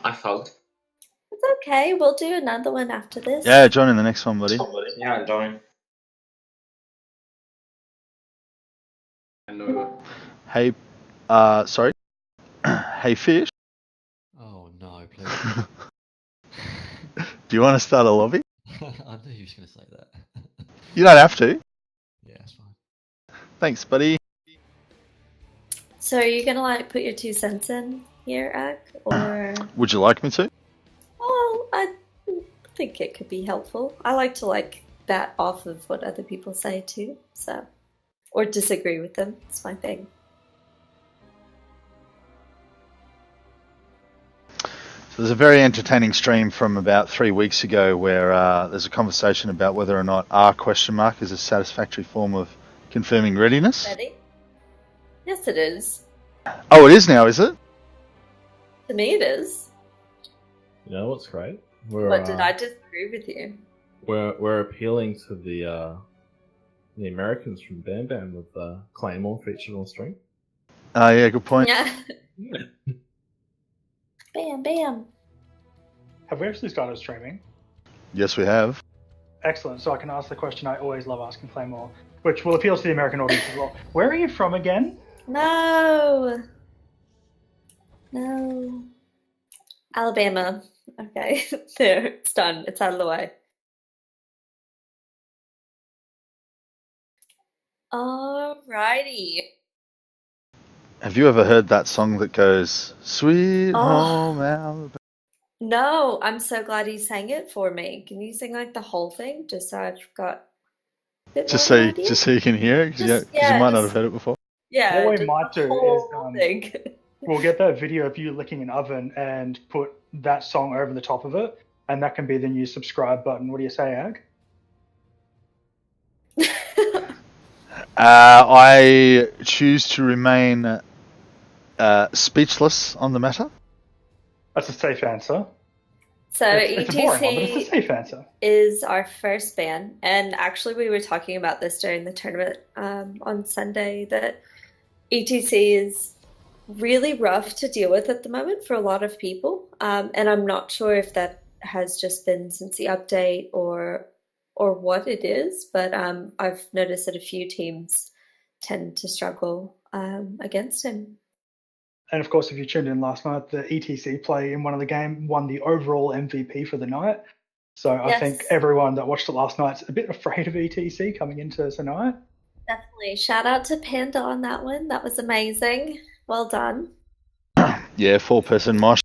I followed. It's okay. We'll do another one after this. Yeah, join in the next one, buddy. Yeah, join. I know. Hey, sorry. Hey, Fish. Oh no, please. Do you want to start a lobby? I knew you was going to say that. You don't have to. Yeah, it's fine. Thanks, buddy. So are you gonna like put your 2 cents in here, Ag? Or Would you like me to? well, I think it could be helpful. I like to like bat off of what other people say too, so or disagree with them. It's my thing. So there's a very entertaining stream from about 3 weeks ago where there's a conversation about whether or not R question mark is a satisfactory form of confirming readiness. Ready? Yes, it is. Oh, it is now, is it? To me, it is. You know what's great? But did I disagree with you? We're appealing to the Americans from Bam Bam with Claymore featured on stream. Yeah, good point. Yeah. Bam, bam. Have we actually started streaming? Yes, we have. Excellent. So I can ask the question I always love asking Claymore, which will appeal to the American audience as well. Where are you from again? No. No. Alabama. Okay. There. It's done. It's out of the way. Alrighty. Have you ever heard that song that goes, Sweet Oh. Home Alabama? No, I'm so glad you sang it for me. Can you sing like the whole thing just so I've got a bit Just more so, of an idea? just so you can hear it, because you might not have heard it before. Yeah, What we just might the do whole is thing. we'll get that video of you licking an oven and put that song over the top of it, and that can be the new subscribe button. What do you say, Ag? I choose to remain speechless on the matter. That's a safe answer. So It's a boring one, but it's a ETC safe answer. is our first ban, and actually we were talking about this during the tournament on Sunday that ETC is really rough to deal with at the moment for a lot of people, and I'm not sure if that has just been since the update or what it is, but I've noticed that a few teams tend to struggle against him. And of course, if you tuned in last night, the ETC play in one of the game won the overall MVP for the night. So I think Yes. everyone that watched it last night's a bit afraid of ETC coming into tonight. Definitely. Shout out to Panda on that one. That was amazing. Well done. Yeah, 4-person mosh.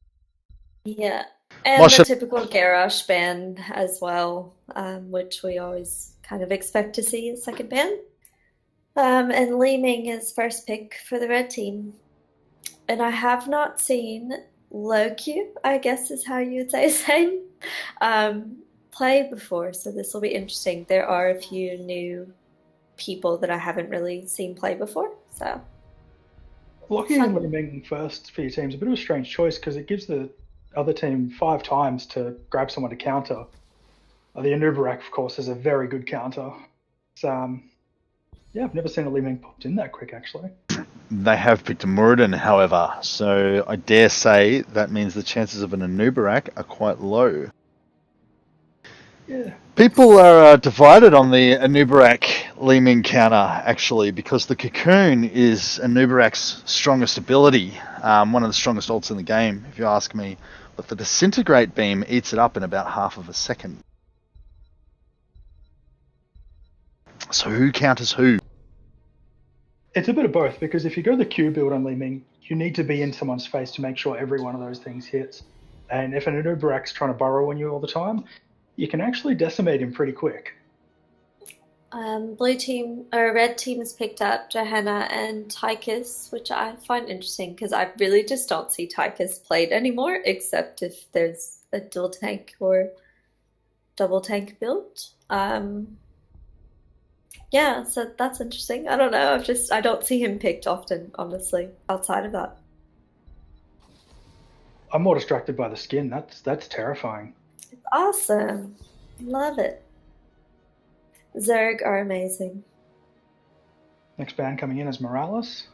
Yeah. And Mosh the it- typical Garrosh ban as well, which we always kind of expect to see as second ban. And Li Ming is first pick for the red team. And I have not seen Locu, I guess is how you would say his name, play before, so this will be interesting. There are a few new people that I haven't really seen play before, so Locking Fun. in Li Ming first for your team is a bit of a strange choice because it gives the other team 5 times to grab someone to counter. The Anubarak, of course, is a very good counter. So, yeah, I've never seen a Li Ming popped in that quick, actually. They have picked a Muradin, however, so I dare say that means the chances of an Anubarak are quite low. Yeah. People are divided on the Anubarak Li Ming counter, actually, because the Cocoon is Anubarak's strongest ability, one of the strongest ults in the game, if you ask me. But the Disintegrate Beam eats it up in about half of a second. So who counters who? It's a bit of both, because if you go the Q build on Li Ming, you need to be in someone's face to make sure every one of those things hits. And if an Anubarak's trying to burrow on you all the time, you can actually decimate him pretty quick. blue team or red team has picked up Johanna and Tychus, which I find interesting because I really just don't see Tychus played anymore, except if there's a dual tank or double tank build. Yeah, so that's interesting. I don't know. I don't see him picked often, honestly, outside of that. I'm more distracted by the skin. That's terrifying. It's awesome. Love it. Zerg are amazing. Next band coming in is Morales.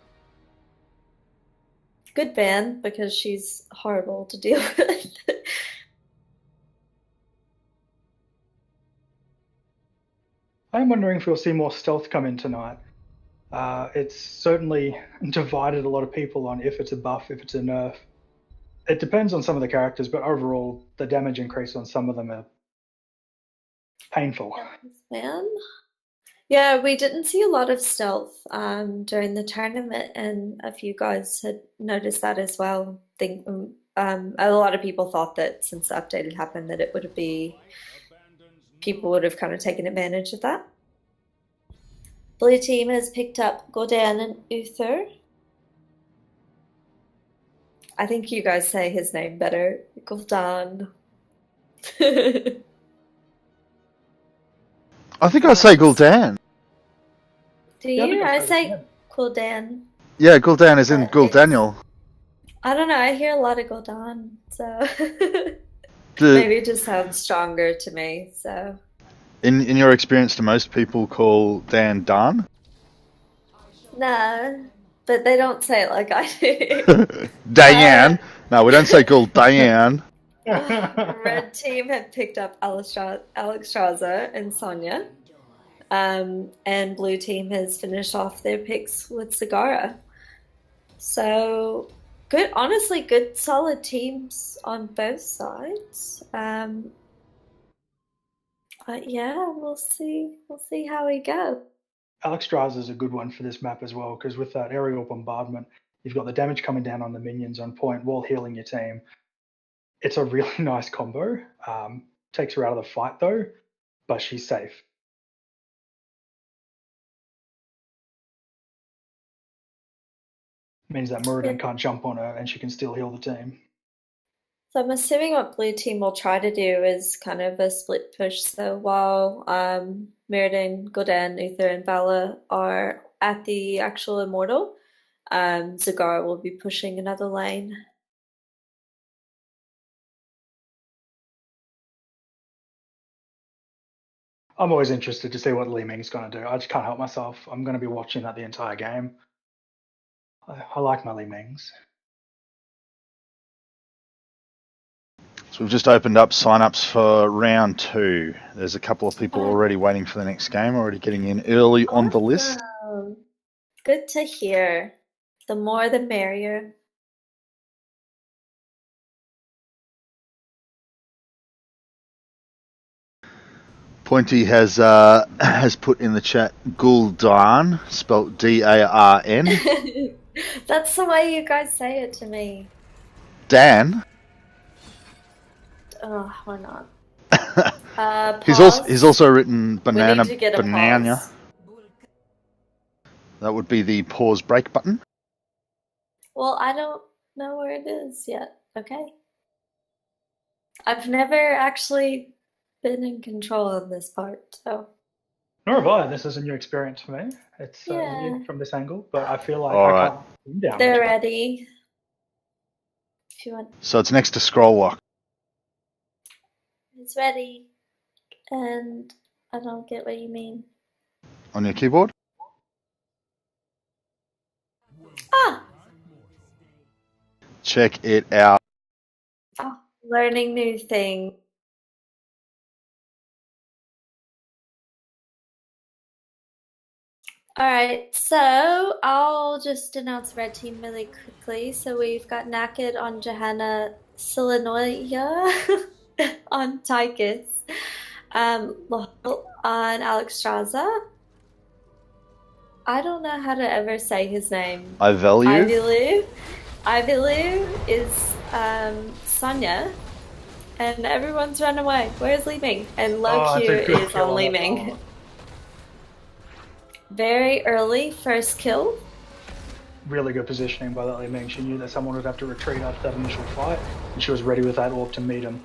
good ban because she's horrible to deal with. I'm wondering if we'll see more stealth come in tonight. It's certainly divided a lot of people on if it's a buff, if it's a nerf. It depends on some of the characters, but overall, the damage increase on some of them are painful. Man. Yeah, we didn't see a lot of stealth during the tournament, and a few guys had noticed that as well. A lot of people thought that since the update had happened, that it would be people would have kind of taken advantage of that. Blue team has picked up Gul'dan and Uther. I think you guys say his name better, Gul'dan. I think I say Gul'dan. Do Yeah, I you? think I I've say heard Gul'dan. Yeah, Gul'dan is in It's- Gul'Daniel. I don't know. I hear a lot of Gul'dan, so Do- maybe it just sounds stronger to me. So In your experience, do most people call Dan Dan? no, but they don't say it like I do. Diane. No, we don't say Diane. Red team had picked up Alexstrasza and Sonya. And blue team has finished off their picks with Zagara. So good, honestly, good solid teams on both sides. But yeah, we'll see. We'll see how we go. Alexstrasza is a good one for this map as well, because with that aerial bombardment, you've got the damage coming down on the minions on point while healing your team. It's a really nice combo. Takes her out of the fight though, but she's safe. Means that Muradin can't jump on her and she can still heal the team. So I'm assuming what blue team will try to do is kind of a split push. So while Mirrodin, Gul'dan, Uther, and Vala are at the actual Immortal, Zagara will be pushing another lane. I'm always interested to see what Li Ming's going to do. I just can't help myself. I'm going to be watching that the entire game. I like my Li Mings. So we've just opened up sign-ups for round 2. There's a couple of people already waiting for the next game, already getting in early on the list. Awesome. Good to hear. The more the merrier. Pointy has put in the chat Gul'dan, spelt D-A-R-N. That's the way you guys say it to me. Dan. Oh, why not? He's Pause. also written We banana need to get a banana. pause. That would be the pause break button. Well, I don't know where it is yet, okay? I've never actually been in control of this part, so Nor have I. This is a new experience for me. It's Yeah. new from this angle, but I feel like All I right. can't put them down. they're ready. If you want, So it's next to scroll walk. it's ready. And I don't get what you mean. On your keyboard. Ah! Check it out. Oh, learning new things. Alright, so I'll just announce red team really quickly. So we've got Naked on Johanna, Silanoia on Tychus, Lohel on Alexstrasza. I don't know how to ever say his name. I value. Ivilu is Sonya, and everyone's run away. Where's Li Ming? And Low Q it's a good is kill on Li that Ming. one. Very early first kill. Really good positioning by that Li Ming. She knew that someone would have to retreat after that initial fight, and she was ready with that orb to meet him.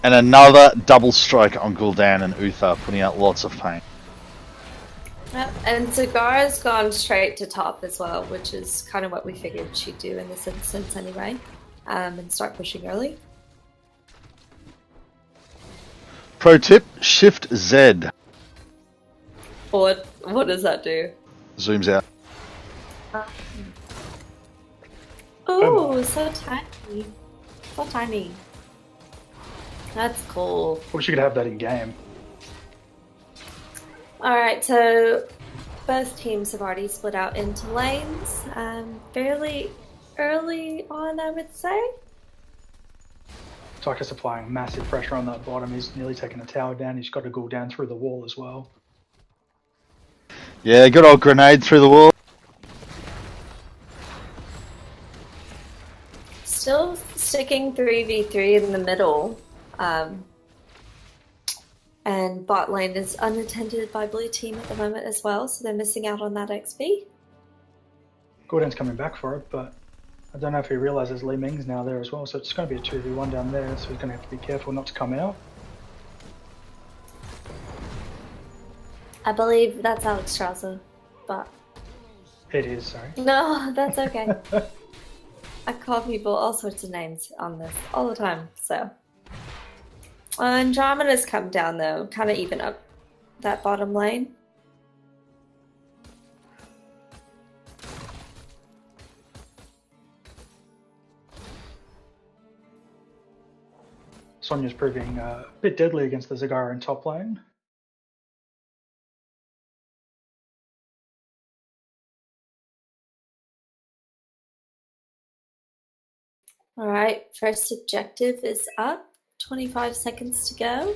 And another double strike on Gul'dan and Uther, putting out lots of pain. Yep. And Zagara's gone straight to top as well, which is kind of what we figured she'd do in this instance anyway, and start pushing early. Pro tip: Shift Z What does that do? zooms out. Oh, so tiny. So tiny. That's cool. Wish you could have that in game. Alright, so both teams have already split out into lanes. Fairly early on, I would say. Tychus applying massive pressure on that bottom. He's nearly taken a tower down. He's got to go down through the wall as well. Yeah, good old grenade through the wall. Still sticking 3v3 in the middle. And bot lane is unattended by blue team at the moment as well, so they're missing out on that XP. Gordon's coming back for it, but I don't know if he realizes Li Ming's now there as well, so it's going to be a 2v1 down there, so he's going to have to be careful not to come out. I believe that's Alex Strasser, but It is, sorry. no, that's okay. I call people all sorts of names on this all the time, so. Andromeda's come down though, kind of even up that bottom lane. Sonya's proving a bit deadly against the Zagara in top lane. Alright, first objective is up. 25 seconds to go.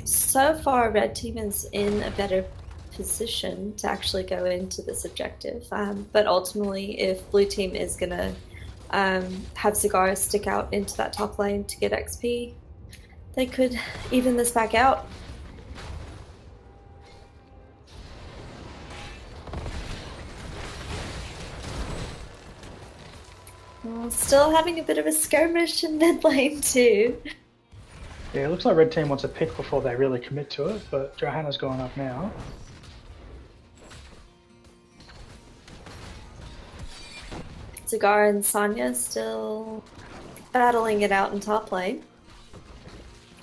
So far, red team is in a better position to actually go into this objective. But ultimately, if blue team is going to have Zagara stick out into that top lane to get XP, they could even this back out. Still having a bit of a skirmish in mid lane too. Yeah, it looks like red team wants a pick before they really commit to it, but Johanna's going up now. Zagara and Sonya still battling it out in top lane.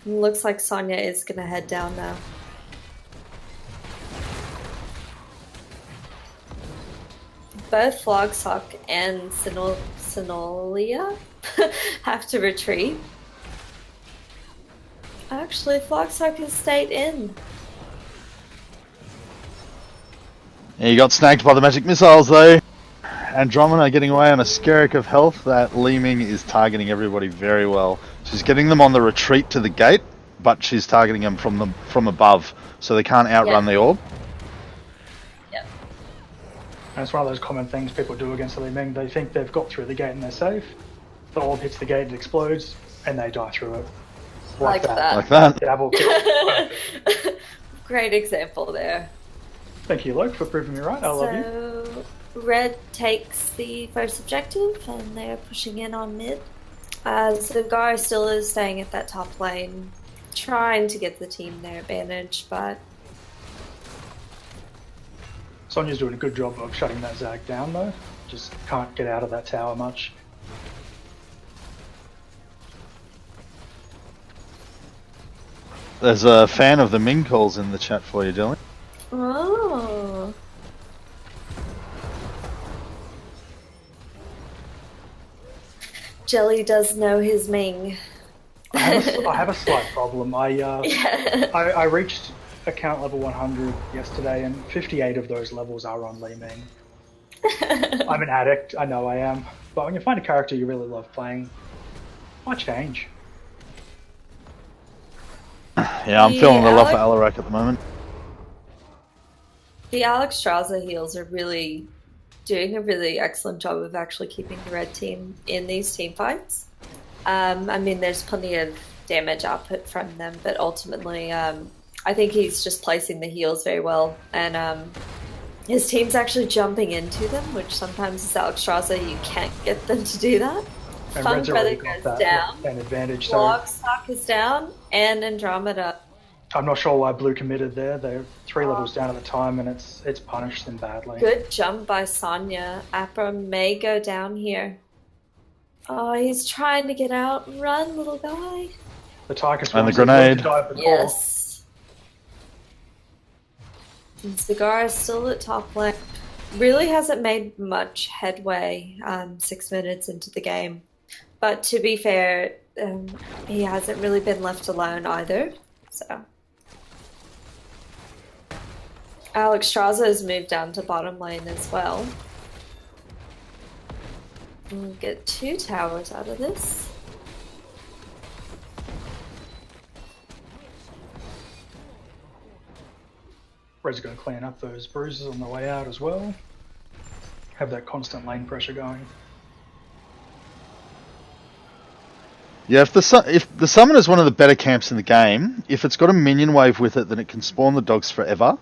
Looks like Sonya is going to head down now. Both Flogsock and Sinolia have to retreat. Actually, Flogsock has stayed in. Yeah, you got snagged by the magic missiles though. Andromeda getting away on a skerrick of health. That Li Ming is targeting everybody very well. She's getting them on the retreat to the gate, but she's targeting them from above, so they can't outrun the orb. Yep. And it's one of those common things people do against Li Ming. They think they've got through the gate and they're safe. The orb hits the gate, it explodes, and they die through it. Like that. Like that. Double kill. Great example there. Thank you, Luke, for proving me right. I love you. So, red takes the first objective, and they're pushing in on mid. Zagara still is staying at that top lane, trying to get the team their advantage, but Sonya's doing a good job of shutting that Zag down, though. Just can't get out of that tower much. There's a fan of the Ming calls in the chat for you, Dylan. oh. Jelly does know his Ming. I have a slight problem. I reached account level 100 yesterday, and 58 of those levels are on Li Ming. I'm an addict, I know I am. But when you find a character you really love playing, why change? Yeah, I'm feeling the love for Alarak at the moment. The Alex Strasser heals are really doing a really excellent job of actually keeping the red team in these team fights. I mean, there's plenty of damage output from them, but ultimately, I think he's just placing the heals very well, and his team's actually jumping into them, which sometimes as Alex Strasser, you can't get them to do that. And Fun Red's Brother already got goes that down, an advantage. So Logstock is down, and Andromeda. I'm not sure why Blue committed there. They're 3 levels down at the time, and it's punished them badly. Good jump by Sonya. Apra may go down here. Oh, he's trying to get out. Run, little guy. The Tychus And the wants grenade. to dive the core. Yes. And Zagara is still at top lane. really hasn't made much headway 6 minutes into the game. But to be fair, he hasn't really been left alone either. So Alex Straza has moved down to bottom lane as well. We'll get 2 towers out of this. Red's going to clean up those bruises on the way out as well. Have that constant lane pressure going. Yeah, if the summon is one of the better camps in the game, if it's got a minion wave with it, then it can spawn the dogs forever.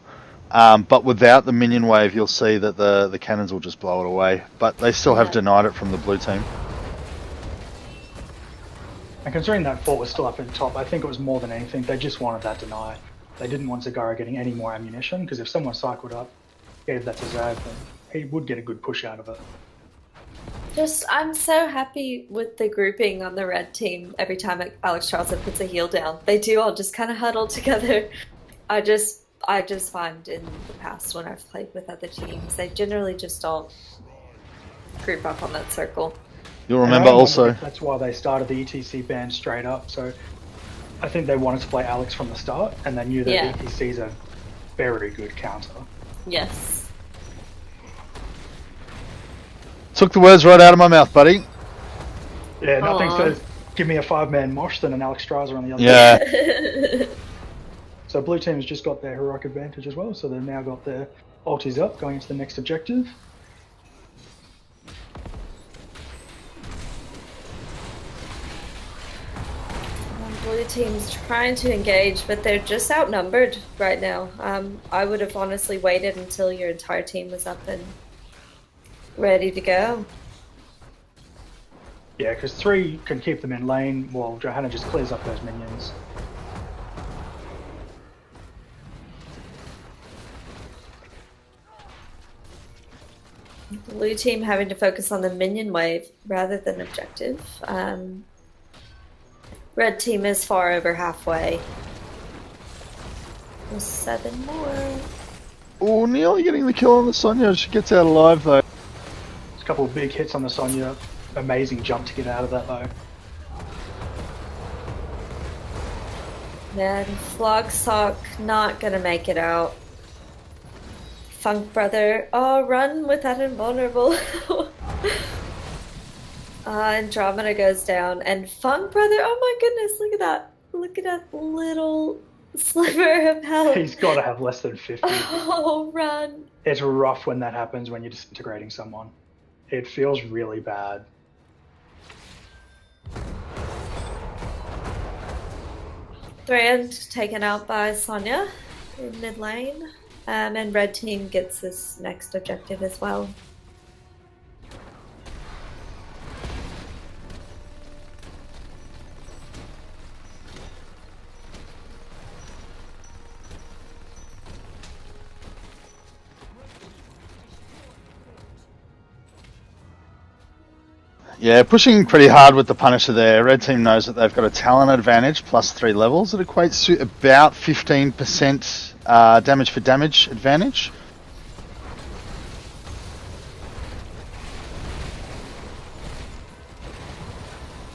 But without the minion wave, you'll see that the cannons will just blow it away. But they still have denied it from the blue team. And considering that fort was still up in top, I think it was more than anything, they just wanted that deny. They didn't want Zagara getting any more ammunition, because if someone cycled up, gave that to Zag, then he would get a good push out of it. I'm so happy with the grouping on the red team every time Alex Straza puts a heel down. They do all just kind of huddle together. I just find in the past when I've played with other teams, they generally just don't group up on that circle. You'll remember also... That's why they started the ETC ban straight up, so I think they wanted to play Alex from the start, and they knew that ETC is a very good counter. Yes. Took the words right out of my mouth, buddy. Yeah, nothing says give me a 5-man mosh than an Alex Straza on the other Yeah. So blue team has just got their heroic advantage as well, so they've now got their ultis up going into the next objective. Blue team's trying to engage, but they're just outnumbered right now. I would have honestly waited until your entire team was up and ready to go. Yeah, because 3 can keep them in lane while Johanna just clears up those minions. Blue team having to focus on the minion wave rather than objective. Red team is far over halfway. 7 more. Oh, nearly getting the kill on the Sonya. She gets out alive though. There's a couple of big hits on the Sonya. Amazing jump to get out of that though. Man, Flogsock not gonna make it out. Funk Brother, run with that invulnerable. Andromeda goes down, and Funk Brother, oh my goodness, look at that. Look at that little sliver of health. He's got to have less than 50. Oh, run. It's rough when that happens when you're disintegrating someone. It feels really bad. Thran taken out by Sonya in mid lane. And red team gets this next objective as well. Yeah, pushing pretty hard with the Punisher there. Red team knows that they've got a talent advantage plus 3 levels. It equates to about 15% damage for damage advantage.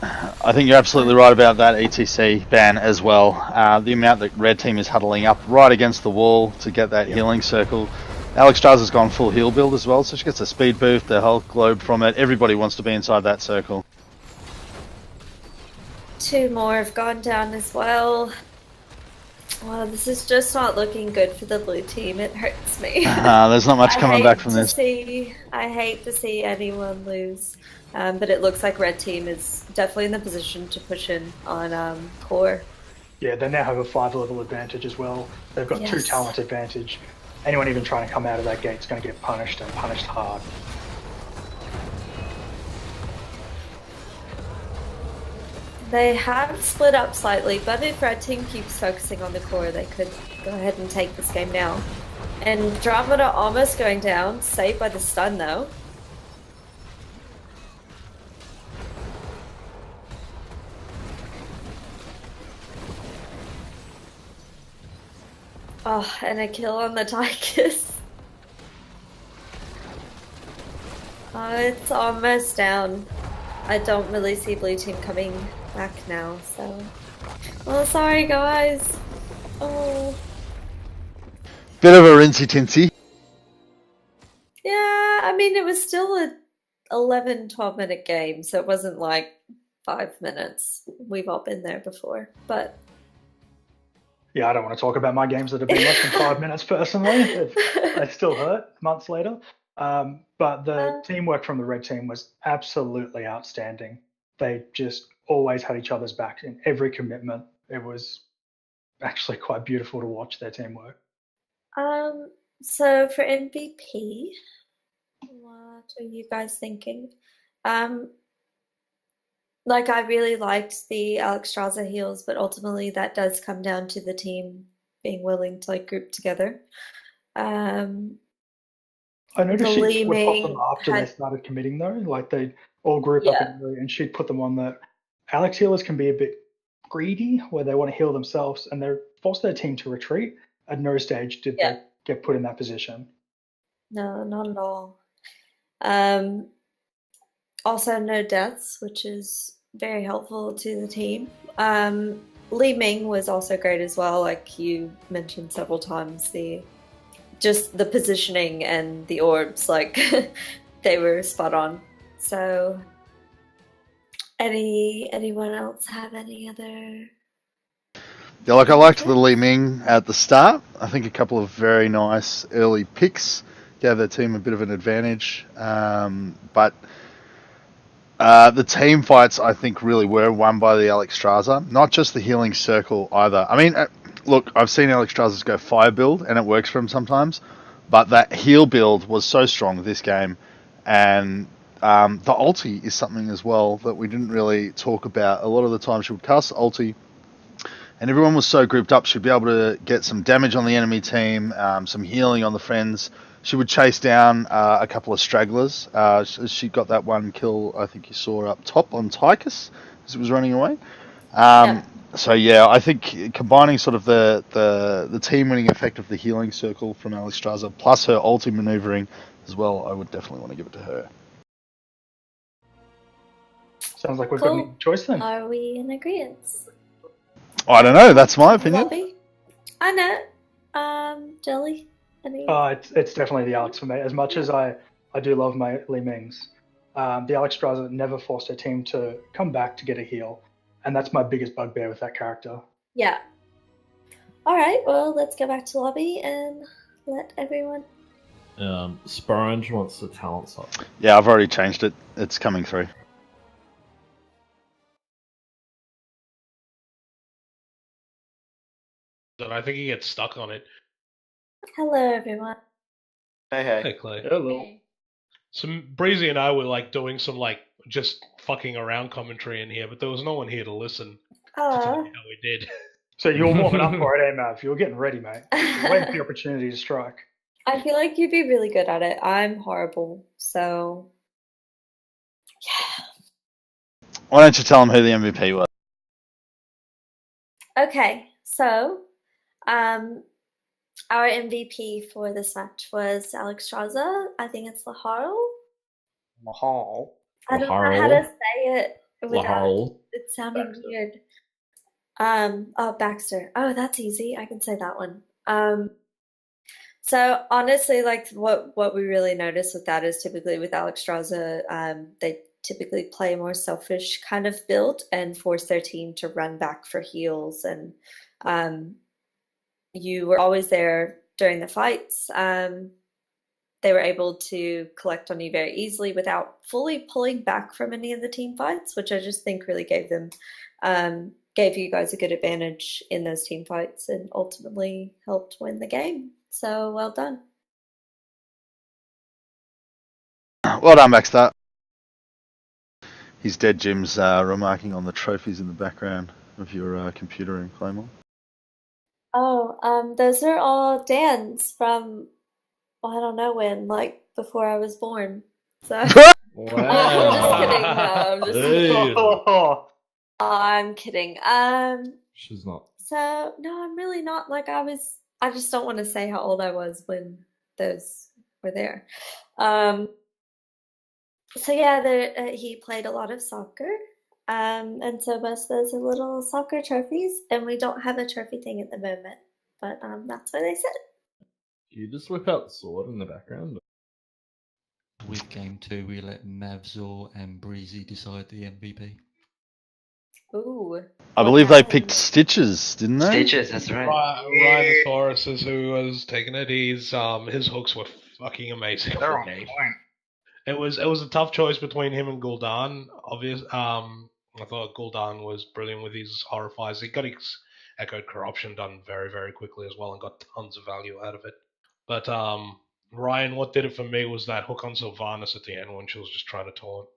I think you're absolutely right about that ETC ban as well. The amount that red team is huddling up right against the wall to get that healing circle. Alex Stars has gone full heal build as well, so she gets a speed boost, the whole globe from it. Everybody wants to be inside that circle. 2 more have gone down as well. Well, this is just not looking good for the blue team. It hurts me. There's not much coming back from this. I hate to see anyone lose. But it looks like red team is definitely in the position to push in on core. Yeah, they now have a 5-level advantage as well. They've got 2 talent advantage. Anyone even trying to come out of that gate is going to get punished, and punished hard. They have split up slightly, but if red team keeps focusing on the core, they could go ahead and take this game now. And Andromeda almost going down, saved by the stun though. Oh, and a kill on the Tychus. It's almost down. I don't really see blue team coming back now, so. Well, sorry, guys. Oh. Bit of a rinsey tinsy. Yeah, I mean, it was still a 11, 12-minute game, so it wasn't like 5 minutes. We've all been there before, but. Yeah, I don't want to talk about my games that have been less than 5 minutes personally. They still hurt months later. But the teamwork from the red team was absolutely outstanding. They just always had each other's back in every commitment. It was actually quite beautiful to watch their teamwork. So for MVP, what are you guys thinking? Like I really liked the Alexstrasza heals, but ultimately that does come down to the team being willing to like group together. I noticed The she would pop them Leeming after they had- started committing though. Like they all group up in Yeah. an area and she'd put them on the Alex healers can be a bit greedy where they want to heal themselves and they force their team to retreat. At no stage did Yeah. they get put in that position. No, not at all. Also no deaths, which is very helpful to the team. Leeming was also great as well, like you mentioned several times, just the positioning and the orbs, like they were spot on. So anyone else have any other? Yeah, like I liked the Li Ming at the start. I think a couple of very nice early picks gave their team a bit of an advantage. But the team fights, I think, really were won by the Alexstrasza. Not just the healing circle either. I mean, look, I've seen Alexstrasza's go fire build, and it works for him sometimes. But that heal build was so strong this game. And the ulti is something as well that we didn't really talk about. A lot of the time she would cast the ulti, and everyone was so grouped up, she'd be able to get some damage on the enemy team, some healing on the friends. She would chase down a couple of stragglers. She got that one kill, I think you saw up top on Tychus as it was running away. Yeah. So yeah, I think combining sort of the team winning effect of the healing circle from Alexstrasza plus her ulti maneuvering as well, I would definitely want to give it to her. Sounds like we've got Cool. a choice then. Are we in agreement? I don't know. That's my opinion. Lobby? I know. Jelly? Any? It's definitely the Alex for me. As much as I do love my Li Mings, the Alexstrasza never forced her team to come back to get a heal, and that's my biggest bugbear with that character. Yeah. All right. Well, let's go back to lobby and let everyone. Sporange wants the talent side. Yeah, I've already changed it. It's coming through. And I think he gets stuck on it. Hello, everyone. Hey, Clay. Hello. So Breezy and I were like doing some like just fucking around commentary in here, but there was no one here to listen to tell you how we did. So you were warming up for it, Mav. You were getting ready, mate. You were waiting for the opportunity to strike. I feel like you'd be really good at it. I'm horrible, so yeah. Why don't you tell them who the MVP was? Okay, so our MVP for this match was Alexstrasza. I think it's Laharl. Mahal. I don't know how to Laharl. say it without Laharl. it sounding Baxter. weird. Oh, Baxter. Oh, that's easy. I can say that one. So honestly, like what we really notice with that is typically with Alexstrasza, they typically play a more selfish kind of build and force their team to run back for heals, and you were always there during the fights. They were able to collect on you very easily without fully pulling back from any of the team fights, which I just think really gave you guys a good advantage in those team fights and ultimately helped win the game. So well done. Well done, Baxter. He's dead. Jim's remarking on the trophies in the background of your computer in Claymore. Oh, those are all Dan's from, well, I don't know when, like before I was born. So Wow. just kidding. No, I'm just kidding. Oh, I'm kidding. She's not. So no, I'm really not. Like I just don't want to say how old I was when those were there. So yeah, he played a lot of soccer. And so most of those are little soccer trophies, and we don't have a trophy thing at the moment, but that's where they sit. You just whip out the sword in the background. With game 2, we let Mavzor and Breezy decide the MVP. Ooh. I believe they picked Stitches, didn't they? Stitches, that's right. Rhinosaurus is who was taking it. His hooks were fucking amazing. They're on point. It was a tough choice between him and Gul'dan. I thought Gul'dan was brilliant with his horrifies. He got his echoed corruption done very, very quickly as well and got tons of value out of it. But Ryan, what did it for me was that hook on Sylvanas at the end when she was just trying to taunt.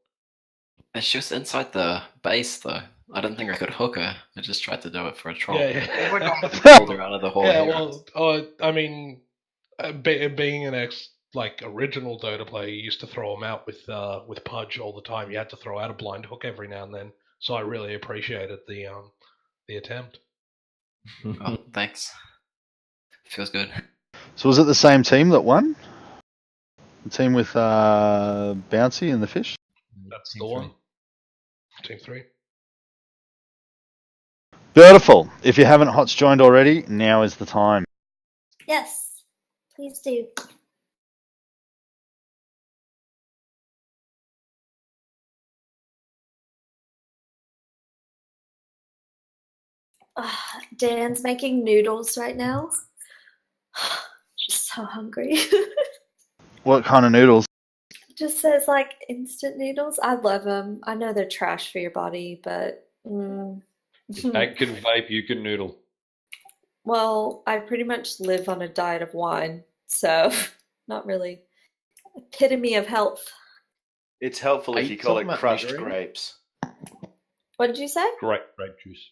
And she was inside the base, though. I don't think I could hook her. I just tried to do it for a troll. Yeah. Pulled her out of the hole. Yeah, well, I mean, being an original Dota player, you used to throw them out with Pudge all the time. You had to throw out a blind hook every now and then. So I really appreciated the attempt. Oh, thanks. Feels good. So was it the same team that won? The team with Bouncy and the fish? That's Team the 3. one. Team 3. Beautiful. If you haven't HOTS joined already, now is the time. Yes, please do. Dan's making noodles right now. Just so hungry. What kind of noodles? Just says like instant noodles. I love them. I know they're trash for your body, but Egg can vape, you can noodle. well, I pretty much live on a diet of wine, so not really epitome of health. It's helpful if you call it crushed grapes. What did you say? Grape juice.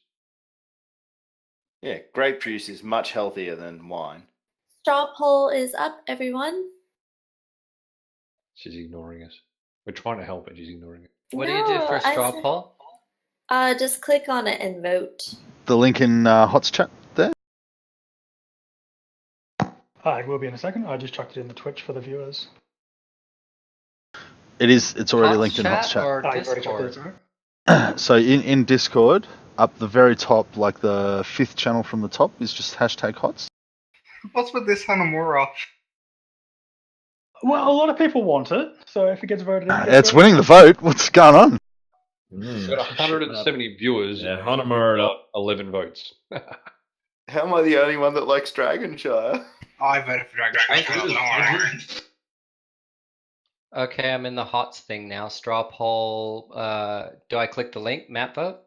Yeah, grape juice is much healthier than wine. Straw poll is up, everyone. She's ignoring us. We're trying to help, but she's ignoring it. What do you do for a straw poll? Just click on it and vote. The link in HOTS chat there? It will be in a second. I just chucked it in the Twitch for the viewers. It's already linked in HOTS chat. Or You've already chucked it, Discord? sorry. So in Discord, up the very top, like the 5th channel from the top, is just hashtag HOTS. What's with this Hanamura? Well, a lot of people want it, so if it gets voted in, It's winning the vote. What's going on? We've got 170 viewers. Yeah, Hanamura got 11 votes. How am I the only one that likes Dragonshire? I voted for Dragonshire. Okay, I'm in the HOTS thing now. Straw poll. Do I click the link? Map vote?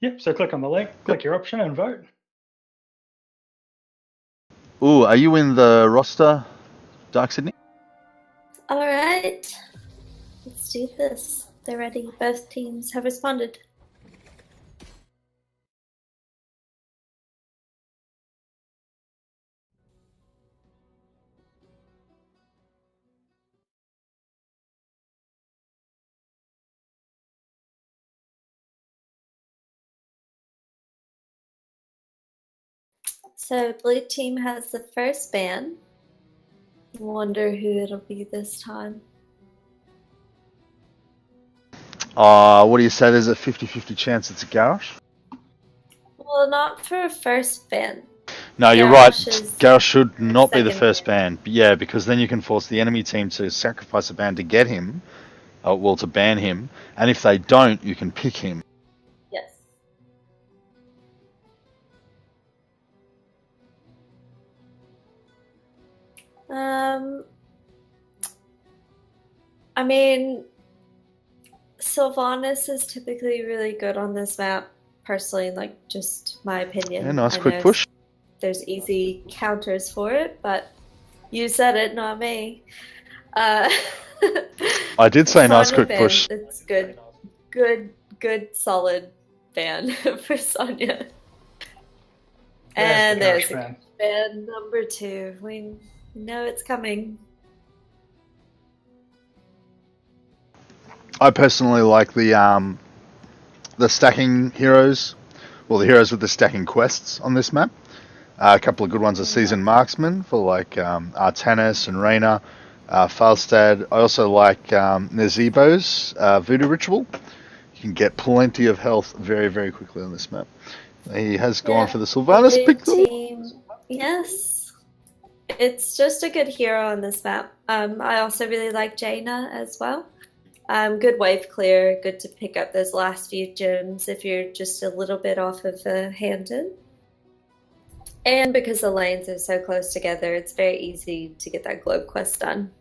Yep, so click on the link, click your option, and vote. Ooh, are you in the roster, Dark Sydney? All right, let's do this. They're ready. Both teams have responded. So blue team has the first ban. Wonder who it'll be this time. What do you say? There's a 50-50 chance it's a Garrosh? Well, not for a first ban. No, you're right. Garrosh Garrosh should not be the second first ban. Yeah, because then you can force the enemy team to sacrifice a ban to get him, to ban him. And if they don't, you can pick him. Yes. I mean, Sylvanas is typically really good on this map, personally, like, just my opinion. Yeah, nice I quick know push. There's easy counters for it, but you said it, not me. I did say nice quick push. It's good, solid ban for Sonya. And there's ban number 2. We know it's coming. I personally like the stacking heroes, well, the heroes with the stacking quests on this map. A couple of good ones are Seasoned Marksman for like Artanis and Reyna. Falstad. I also like Nazebo's Voodoo Ritual. You can get plenty of health very, very quickly on this map. He has gone for the Sylvanas Blue pick though. team, yes. It's just a good hero on this map. I also really like Jaina as well. Good wave clear, good to pick up those last few gems if you're just a little bit off of Handon. And because the lanes are so close together, it's very easy to get that globe quest done.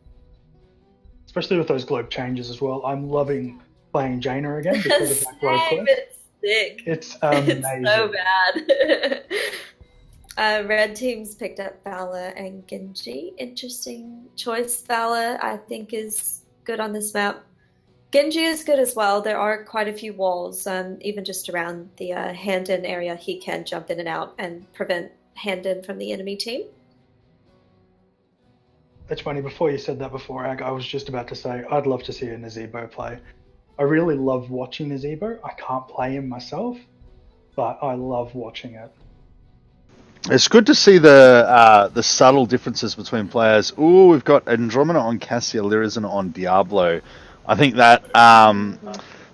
Especially with those globe changes as well. I'm loving playing Jaina again because of that globe quest. It's sick. It's amazing. It's so bad. Red team's picked up Vala and Genji. Interesting choice. Vala, I think, is good on this map. Genji is good as well. There are quite a few walls, even just around the Handon area. He can jump in and out and prevent Handon from the enemy team. It's funny, before you said that before, Ag, I was just about to say I'd love to see a Nazebo play. I really love watching Nazebo. I can't play him myself, but I love watching it. It's good to see the subtle differences between players. Ooh, we've got Andromeda on Cassia, Lyrizen on Diablo. I think that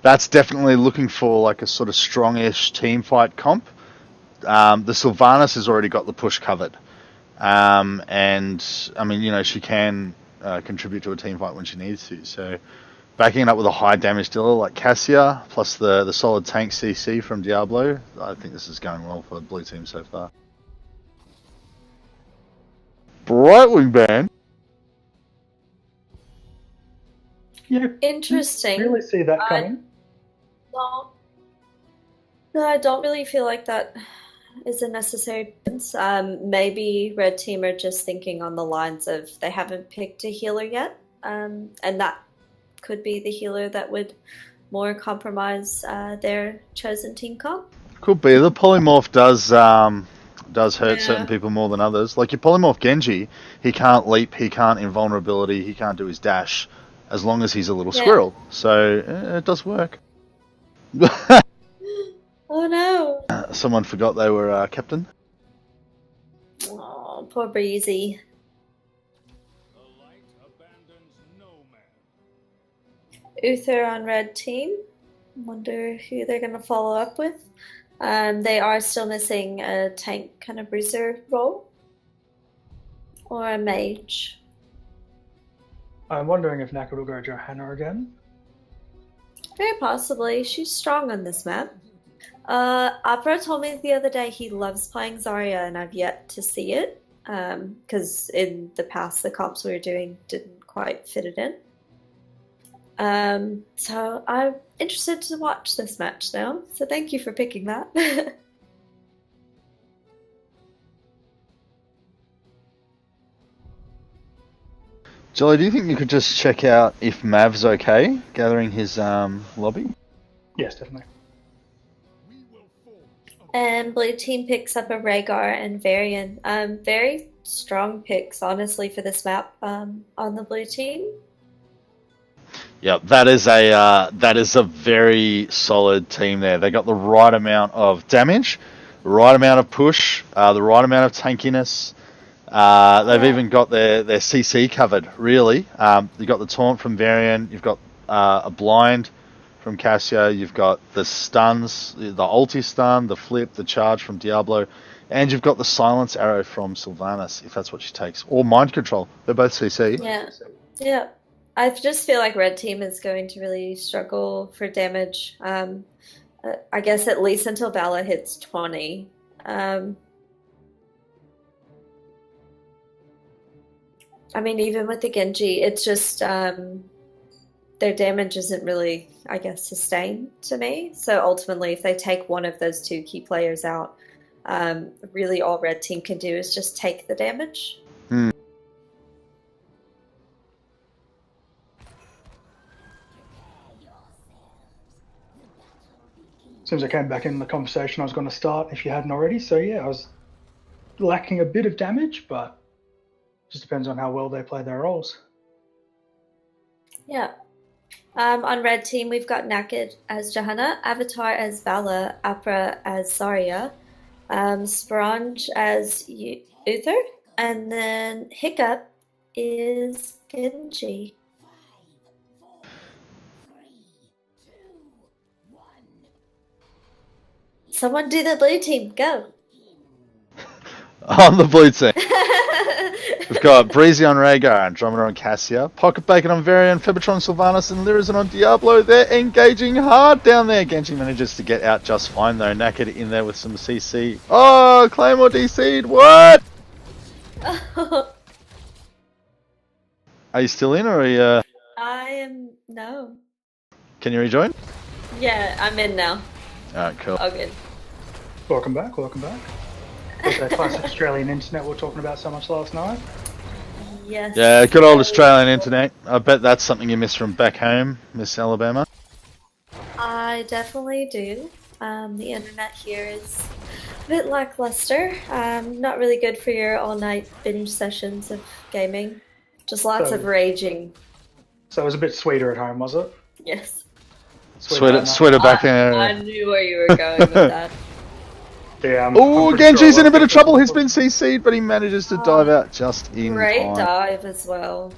that's definitely looking for like a sort of strongish team fight comp. The Sylvanas has already got the push covered. And I mean, you know, she can contribute to a team fight when she needs to. So backing it up with a high damage dealer like Cassia, plus the solid tank CC from Diablo, I think this is going well for the blue team so far. Brightwing Band. Yeah, Interesting. really see that coming. No, I don't really feel like that is a necessary difference. Maybe Red Team are just thinking on the lines of they haven't picked a healer yet, and that could be the healer that would more compromise their chosen team comp. Could be. The polymorph does hurt certain people more than others. Like your polymorph Genji, he can't leap, he can't invulnerability, he can't do his dash, as long as he's a little squirrel. So it does work. Oh no! Someone forgot they were captain. Oh, poor Breezy. Uther on Red Team. Wonder who they're going to follow up with. They are still missing a tank kind of bruiser role. Or a mage. I'm wondering if Naked will go Johanna again. Very possibly. She's strong on this map. Opera told me the other day he loves playing Zarya, and I've yet to see it. Because in the past, the comps we were doing didn't quite fit it in. So I'm interested to watch this match now. So thank you for picking that. Jolly, do you think you could just check out if Mav's okay gathering his lobby? Yes, definitely. And blue team picks up a Rhaegar and Varian. Very strong picks, honestly, for this map on the blue team. Yep, that is a very solid team there. They got the right amount of damage, the right amount of push, the right amount of tankiness. They've even got their CC covered, really. You've got the taunt from Varian, you've got a blind from Cassia, you've got the stuns, the ulti stun, the flip, the charge from Diablo, and you've got the silence arrow from Sylvanas, if that's what she takes. Or mind control. They're both CC. Yeah. I just feel like Red Team is going to really struggle for damage. I guess at least until Vala hits 20. I mean, even with the Genji, it's just their damage isn't really, I guess, sustained to me. So ultimately, if they take one of those two key players out, really all Red Team can do is just take the damage. As soon as I came back in the conversation, I was going to start if you hadn't already. So yeah, I was lacking a bit of damage, but just depends on how well they play their roles. Yeah. On Red Team, we've got Naked as Johanna, Avatar as Vala, Apra as Zarya, Sporange as Uther, and then Hiccup is Genji. Someone do the blue team. Go. On the blue team, we've got Breezy on Rhaegar, Andromeda on Cassia, Pocket Bacon on Varian, Febatron, Sylvanas, and Lyrizen on Diablo. They're engaging hard down there. Genji manages to get out just fine, though. Knackered in there with some CC. Oh, Claymore DC'd. What? Are you still in, or are you... I am... No. Can you rejoin? Yeah, I'm in now. Alright, cool. All good. Welcome back, welcome back. With that classic Australian internet we were talking about so much last night. Yes. Yeah, good old Australian internet. I bet that's something you miss from back home, Miss Alabama. I definitely do. The internet here is a bit lackluster. Not really good for your all-night binge sessions of gaming. Just lots of raging. So it was a bit sweeter at home, was it? Yes. Sweater back there. I knew where you were going with that. Yeah, Oh, Genji's in a bit of trouble. He's been CC'd, but he manages to dive out just in Great time. dive as well.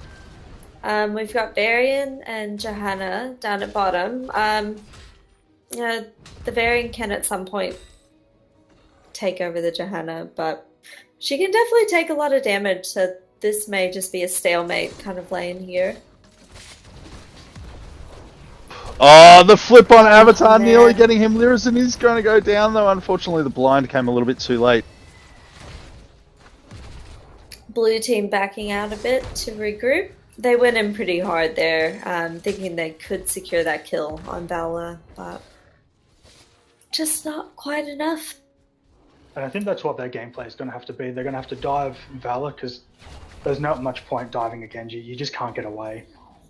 We've got Varian and Johanna down at bottom. The Varian can at some point take over the Johanna, but she can definitely take a lot of damage, so this may just be a stalemate kind of lane here. Oh, the flip on Avatar man. nearly getting him. Lyrizen is going to go down, though. Unfortunately, the blind came a little bit too late. Blue team backing out a bit to regroup. They went in pretty hard there, thinking they could secure that kill on Vala, but just not quite enough. And I think that's what their gameplay is going to have to be. They're going to have to dive Valor because there's not much point diving a Genji. You just can't get away.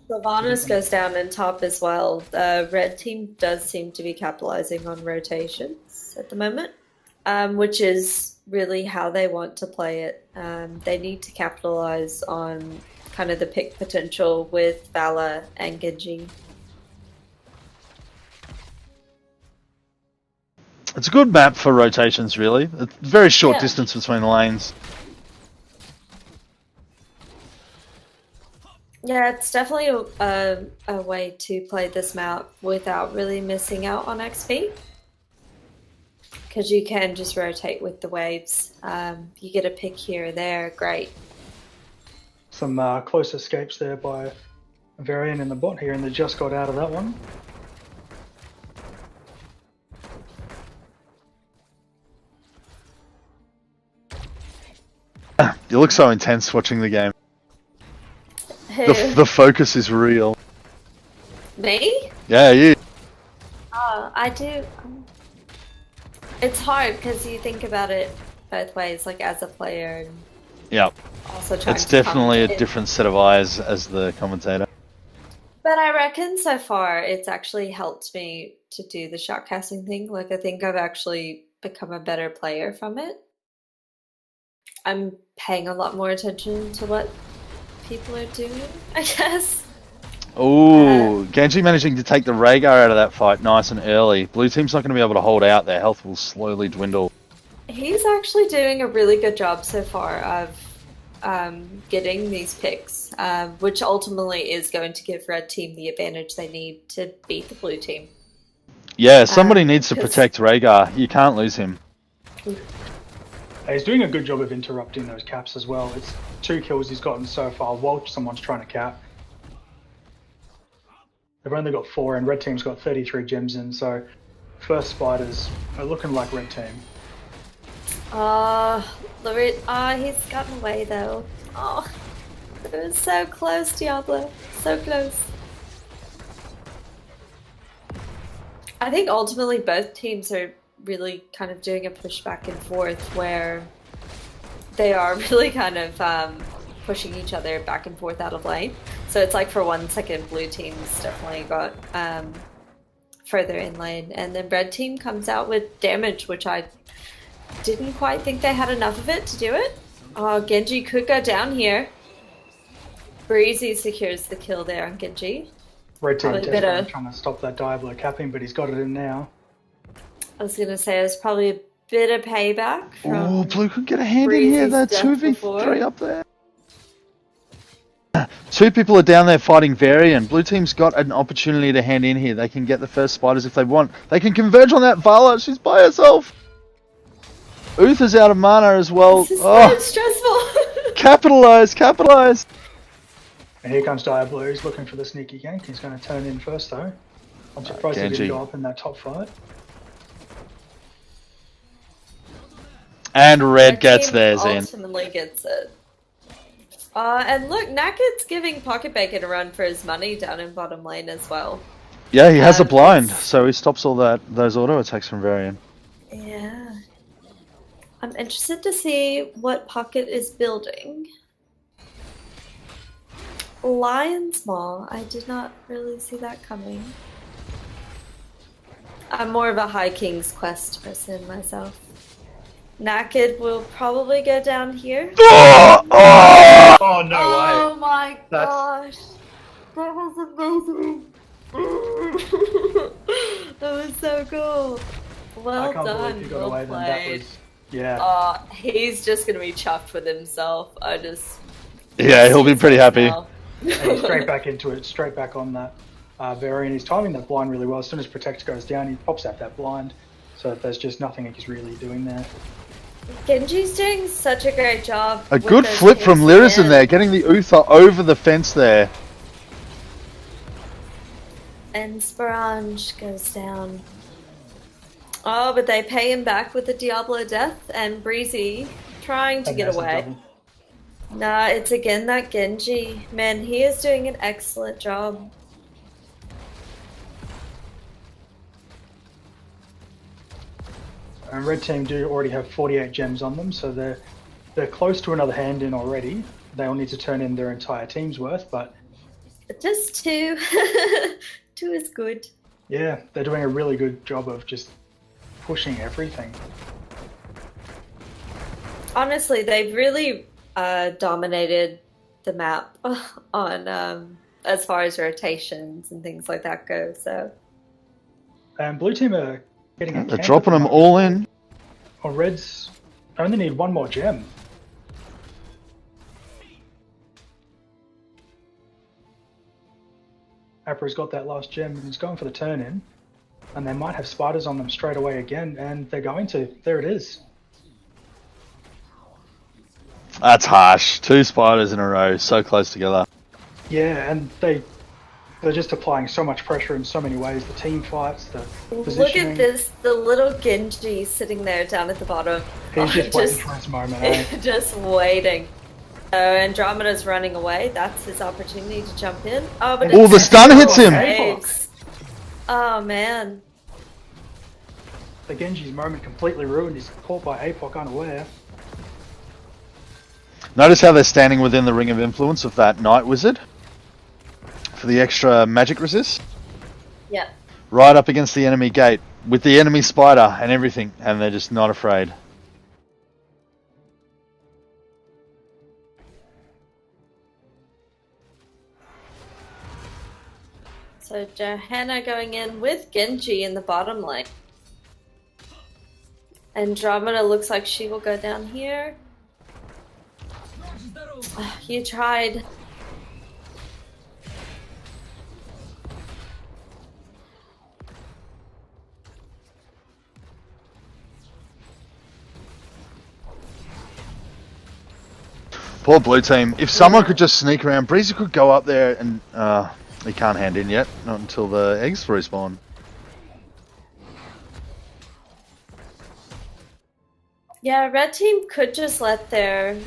Sylvanas goes down in top as well. Red team does seem to be capitalizing on rotations at the moment, which is really how they want to play it. They need to capitalize on kind of the pick potential with Vala and Genji. It's a good map for rotations, really. It's very short distance between the lanes. Yeah, it's definitely a way to play this map without really missing out on XP. Because you can just rotate with the waves. You get a pick here or there, great. Some close escapes there by Varian in the bot here, and they just got out of that one. You look so intense watching the game. Who? The focus is real. Me? Yeah, you. Oh, I do. It's hard because you think about it both ways, like as a player and Yeah. also trying It's to definitely a commentate. different set of eyes as the commentator. But I reckon so far it's actually helped me to do the shotcasting thing. Like I think I've actually become a better player from it. I'm paying a lot more attention to what people are doing, I guess. Ooh, Genji managing to take the Rhaegar out of that fight nice and early. Blue team's not going to be able to hold out. Their health will slowly dwindle. He's actually doing a really good job so far of getting these picks, which ultimately is going to give Red Team the advantage they need to beat the Blue Team. Yeah, somebody needs to protect Rhaegar. You can't lose him. He's doing a good job of interrupting those caps as well. It's 2 kills he's gotten so far while someone's trying to cap. They've only got 4 and Red Team's got 33 gems in, so first spiders are looking like Red Team. He's gotten away though. Oh, it was so close, Diablo. So close. I think ultimately both teams are really kind of doing a push back and forth where they are really kind of pushing each other back and forth out of lane. So it's like for 1 second blue team's definitely got further in lane, and then red team comes out with damage, which I didn't quite think they had enough of it to do it. Oh, Genji could go down here. Breezy secures the kill there on Genji. Red Team desperately trying to stop that Diablo capping, but he's got it in now. I was going to say, it was probably a bit of payback from Oh, Blue could get a hand Breezy's in here. That death 2v3 before. up there. Two people are down there fighting Varian. Blue team's got an opportunity to hand in here. They can get the first spiders if they want. They can converge on that Vala. She's by herself. Uther's out of mana as well. This is so stressful. Capitalize. And here comes Dire Blue. He's looking for the sneaky gank. He's going to turn in first, though. I'm surprised he didn't go up in that top fight. And Red gets theirs in. Ultimately gets it. And look, Nakked's giving Pocket Bacon a run for his money down in bottom lane as well. Yeah, he has a blind, so he stops all those auto attacks from Varian. Yeah. I'm interested to see what Pocket is building. Lion's Maw. I did not really see that coming. I'm more of a High King's Quest person myself. Naked will probably go down here. Oh no way! Oh my gosh. That was amazing. That was so cool. Well I can't done. believe you got Well away then. That played. was, yeah. He's just gonna be chuffed with himself. Yeah, he'll be pretty happy. And he's straight back into it, straight back on that Varian. He's timing that blind really well. As soon as Protect goes down, he pops out that blind. So there's just nothing he's really doing there. Genji's doing such a great job. A good flip from Lyrizen there, getting the Uther over the fence there. And Sporange goes down. Oh, but they pay him back with the Diablo Death, and Breezy trying to get away. Nah, it's again that Genji. Man, he is doing an excellent job. And Red Team do already have 48 gems on them, so they're close to another hand in already. They'll need to turn in their entire team's worth, but... Just 2. 2 is good. Yeah, they're doing a really good job of just pushing everything. Honestly, they've really dominated the map on as far as rotations and things like that go, so... And Blue Team are getting a They're dropping them all in. Oh, Reds only need one more gem. Apra's got that last gem and he's going for the turn in. And they might have spiders on them straight away again, and they're going to. There it is. That's harsh. 2 spiders in a row, so close together. Yeah, and they're just applying so much pressure in so many ways. The team fights, the positioning. Look at this, the little Genji sitting there down at the bottom. He's just waiting for his moment, eh? Just waiting. Andromeda's running away. That's his opportunity to jump in. Oh, but the stun hits him! Saves. Oh, man. The Genji's moment completely ruined. He's caught by APOC unaware. Notice how they're standing within the ring of influence of that Night Wizard for the extra magic resist. Yeah. Right up against the enemy gate with the enemy spider and everything, and they're just not afraid. So Johanna going in with Genji in the bottom lane. Andromeda looks like she will go down here. Oh, you tried. Poor Blue Team. If someone could just sneak around, Breezy could go up there and... he can't hand in yet, not until the eggs respawn. Yeah, Red Team could just let their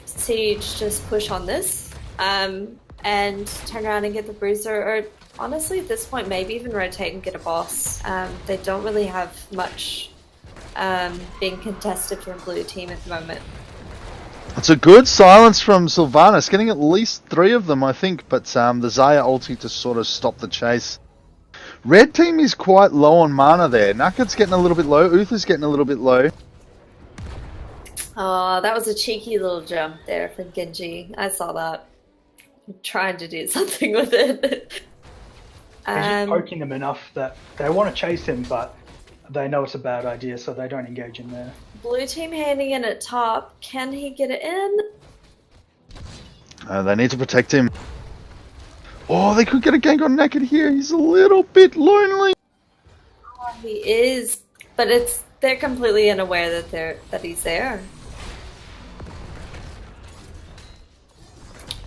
Siege just push on this, and turn around and get the Bruiser, or honestly at this point maybe even rotate and get a boss. They don't really have much being contested from Blue Team at the moment. It's a good silence from Sylvanas, getting at least 3 of them I think, but the Zaya ulti to sort of stop the chase. Red Team is quite low on mana there. Nakked's getting a little bit low, Uther's getting a little bit low. Oh, that was a cheeky little jump there from Genji. I saw that. I'm trying to do something with it. He's just poking them enough that they want to chase him, but they know it's a bad idea, so they don't engage in there. Blue Team handing in at top. Can he get it in? They need to protect him. Oh, they could get a gank on Naked here. He's a little bit lonely. He is, but they're completely unaware that he's there.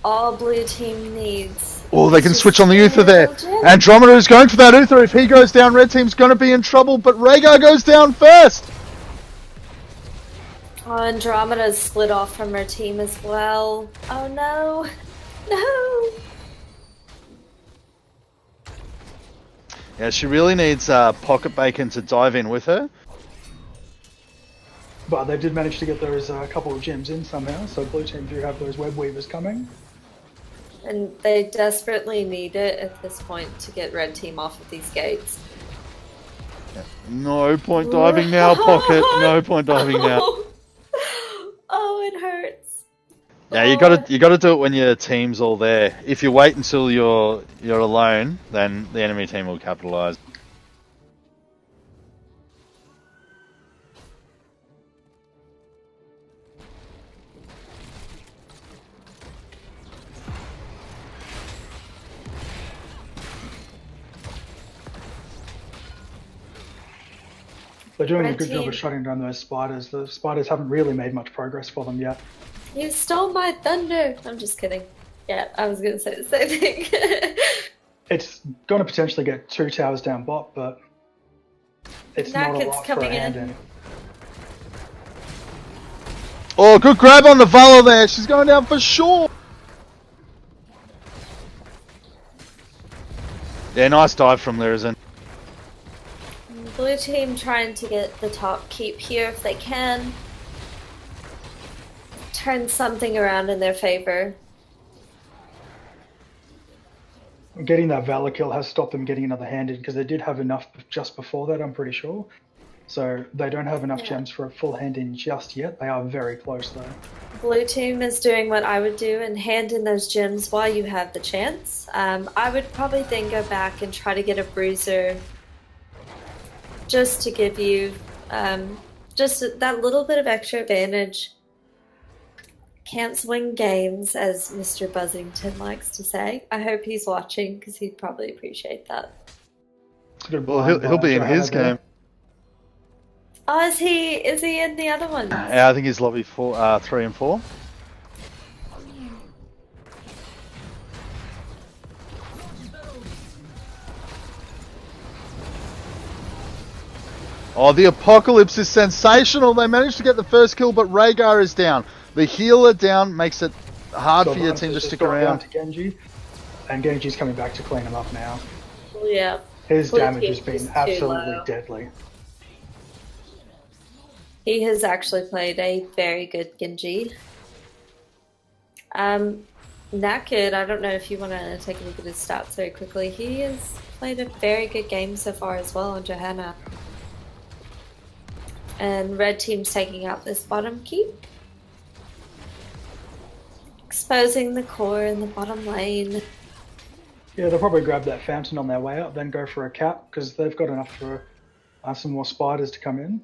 All blue team needs. Oh, they can is switch on the just Uther there. gem. Andromeda is going for that Uther. If he goes down, red team's going to be in trouble, but Rhaegar goes down first. Oh, Andromeda's split off from her team as well. Oh no. No. Yeah, she really needs Pocket Bacon to dive in with her. But they did manage to get those couple of gems in somehow, so blue team do have those web weavers coming. And they desperately need it at this point to get red team off of these gates. No point diving now, Pocket. No point diving now. Oh, it hurts. Yeah, you gotta do it when your team's all there. If you wait until you're alone, then the enemy team will capitalize. They're doing a Red good job team. of shutting down those spiders. The spiders haven't really made much progress for them yet. You stole my thunder. I'm just kidding. Yeah, I was gonna say the same thing. It's going to potentially get 2 towers down bot, but it's not a Nacket's lot for a coming hand in. in. Oh, good grab on the Valor there. She's going down for sure. Yeah, nice dive from Lyrizen. Blue team trying to get the top keep here if they can. Turn something around in their favor. Getting that Valor kill has stopped them getting another hand in, because they did have enough just before that, I'm pretty sure. So they don't have enough gems for a full hand in just yet. They are very close though. Blue team is doing what I would do and hand in those gems while you have the chance. I would probably then go back and try to get a bruiser just to give you just that little bit of extra advantage. Can't swing games, as Mr. Buzzington likes to say. I hope he's watching, because he'd probably appreciate that. Well, he'll be in his game. Oh, is he in the other one? Yeah, I think he's lobby 3 and 4. Oh, the Apocalypse is sensational. They managed to get the first kill, but Rhaegar is down. The healer down makes it hard for your team to stick around. To Genji, and Genji's coming back to clean him up now. Yeah. His Blue damage team has been is too absolutely low. deadly. He has actually played a very good Genji. Naked, I don't know if you want to take a look at his stats very quickly. He has played a very good game so far as well on Johanna. And red team's taking out this bottom keep. Exposing the core in the bottom lane. Yeah, they'll probably grab that fountain on their way up, then go for a cap, because they've got enough for some more spiders to come in.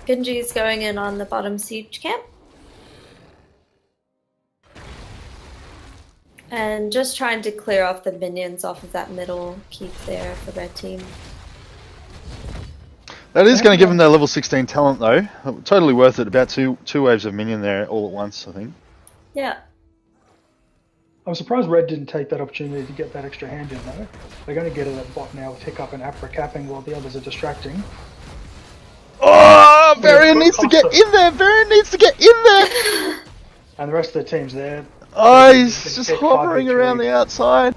Genji's going in on the bottom siege camp. And just trying to clear off the minions off of that middle keep there for red team. That is going to give them their level 16 talent though. Totally worth it. About two waves of minion there all at once, I think. Yeah. I'm surprised Red didn't take that opportunity to get that extra hand in though. They're going to get it at bot now with Hiccup and Apra capping while the others are distracting. Oh, Varian needs to get in there! Varian needs to get in there! And the rest of the team's there. Oh, he's just hovering around the outside.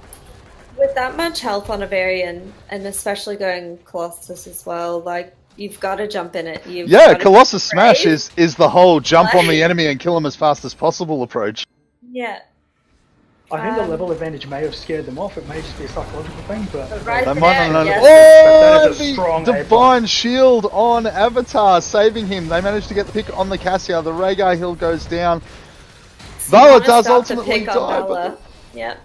With that much health on a Varian, and especially going Colossus as well, like, you've got to jump in it. Yeah, Colossus Smash is the whole jump on the enemy and kill him as fast as possible approach. Yeah. I think the level advantage may have scared them off. It may just be a psychological thing, but right they might not know. yes. Oh, that is a strong the divine shield on Avatar, saving him. They managed to get the pick on the Cassia. The Rhaegar hill goes down. Vala does ultimately die. Yep.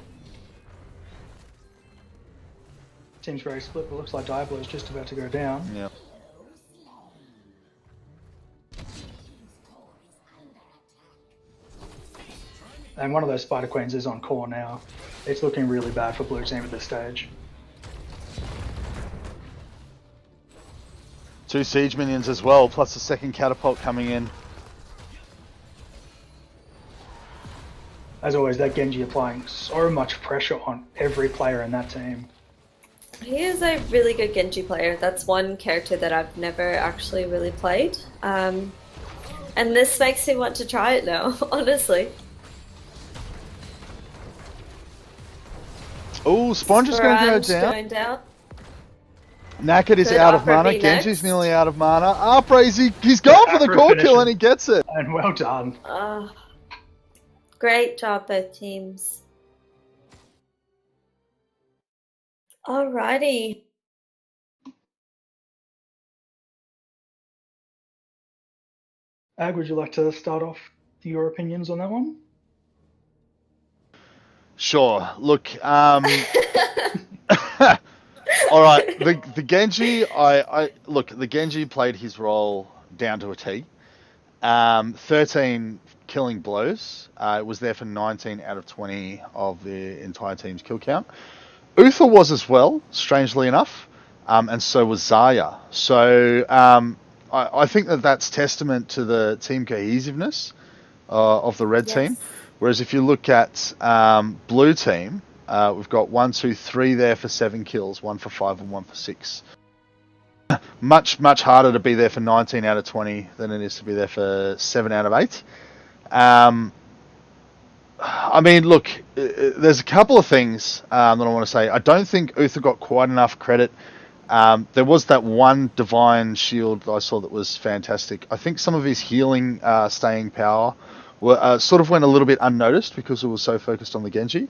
Seems very split, but looks like Diablo is just about to go down. Yeah. And one of those Spider Queens is on core now. It's looking really bad for blue team at this stage. 2 siege minions as well, plus a second catapult coming in. As always, that Genji applying so much pressure on every player in that team. He is a really good Genji player. That's one character that I've never actually really played. And this makes me want to try it now, honestly. Oh, Sponge is going to go Sporange down. going down. Naked is Could out of Opera mana. be Genji's next? nearly out of mana. Opera, he's going for the Opera core kill finishes. and he gets it. And well done. Great job, both teams. Alrighty. Ag, would you like to start off your opinions on that one? Sure. Look, all right. The Genji, the Genji played his role down to a T. 13 killing blows. It was there for 19 out of 20 of the entire team's kill count. Uther was as well, strangely enough, and so was Zarya. So I think that's testament to the team cohesiveness of the red team. Whereas if you look at blue team, we've got 1, 2, 3 there for 7 kills, 1 for 5 and 1 for 6. Much harder to be there for 19 out of 20 than it is to be there for 7 out of 8. I mean, look, there's a couple of things that I want to say. I don't think Uther got quite enough credit. There was that one divine shield that I saw that was fantastic. I think some of his healing staying power sort of went a little bit unnoticed because it was so focused on the Genji.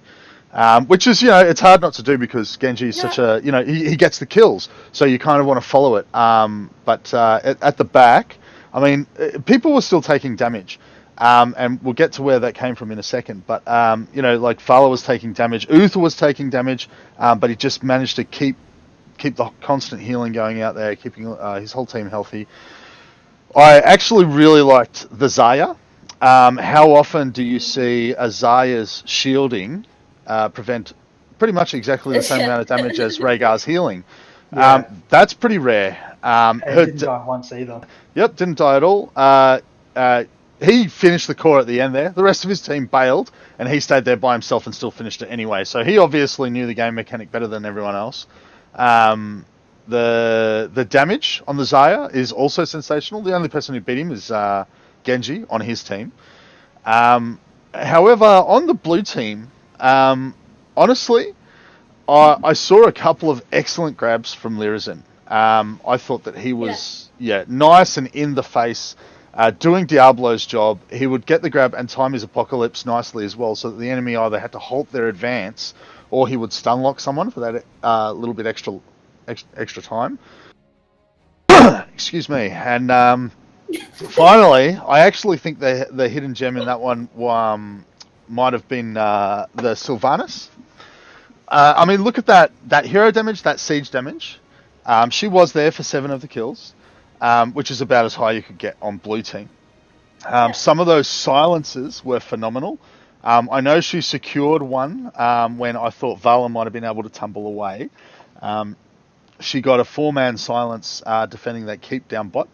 Which is, it's hard not to do because Genji is such a, he gets the kills, so you kind of want to follow it. But at the back, I mean, people were still taking damage. And we'll get to where that came from in a second. But, like Fala was taking damage, Uther was taking damage, but he just managed to keep the constant healing going out there, keeping his whole team healthy. I actually really liked the Zarya. How often do you see a Zarya's shielding prevent pretty much exactly the same amount of damage as Rhaegar's healing? That's pretty rare. Didn't die once either. Yep, didn't die at all. He finished the core at the end there. The rest of his team bailed, and he stayed there by himself and still finished it anyway. So he obviously knew the game mechanic better than everyone else. The damage on the Zarya is also sensational. The only person who beat him is Genji on his team. However, on the blue team, honestly, I saw a couple of excellent grabs from Lyrizen. I thought that he was nice and in the face, doing Diablo's job. He would get the grab and time his apocalypse nicely as well, so that the enemy either had to halt their advance or he would stun lock someone for that little bit extra time. Excuse me. And finally, I actually think the hidden gem in that one might have been the Sylvanas. I mean, look at that hero damage, that siege damage. She was there for 7 of the kills, which is about as high you could get on blue team. Some of those silences were phenomenal. I know she secured one when I thought Vala might have been able to tumble away. She got a 4-man silence defending that keep down bot.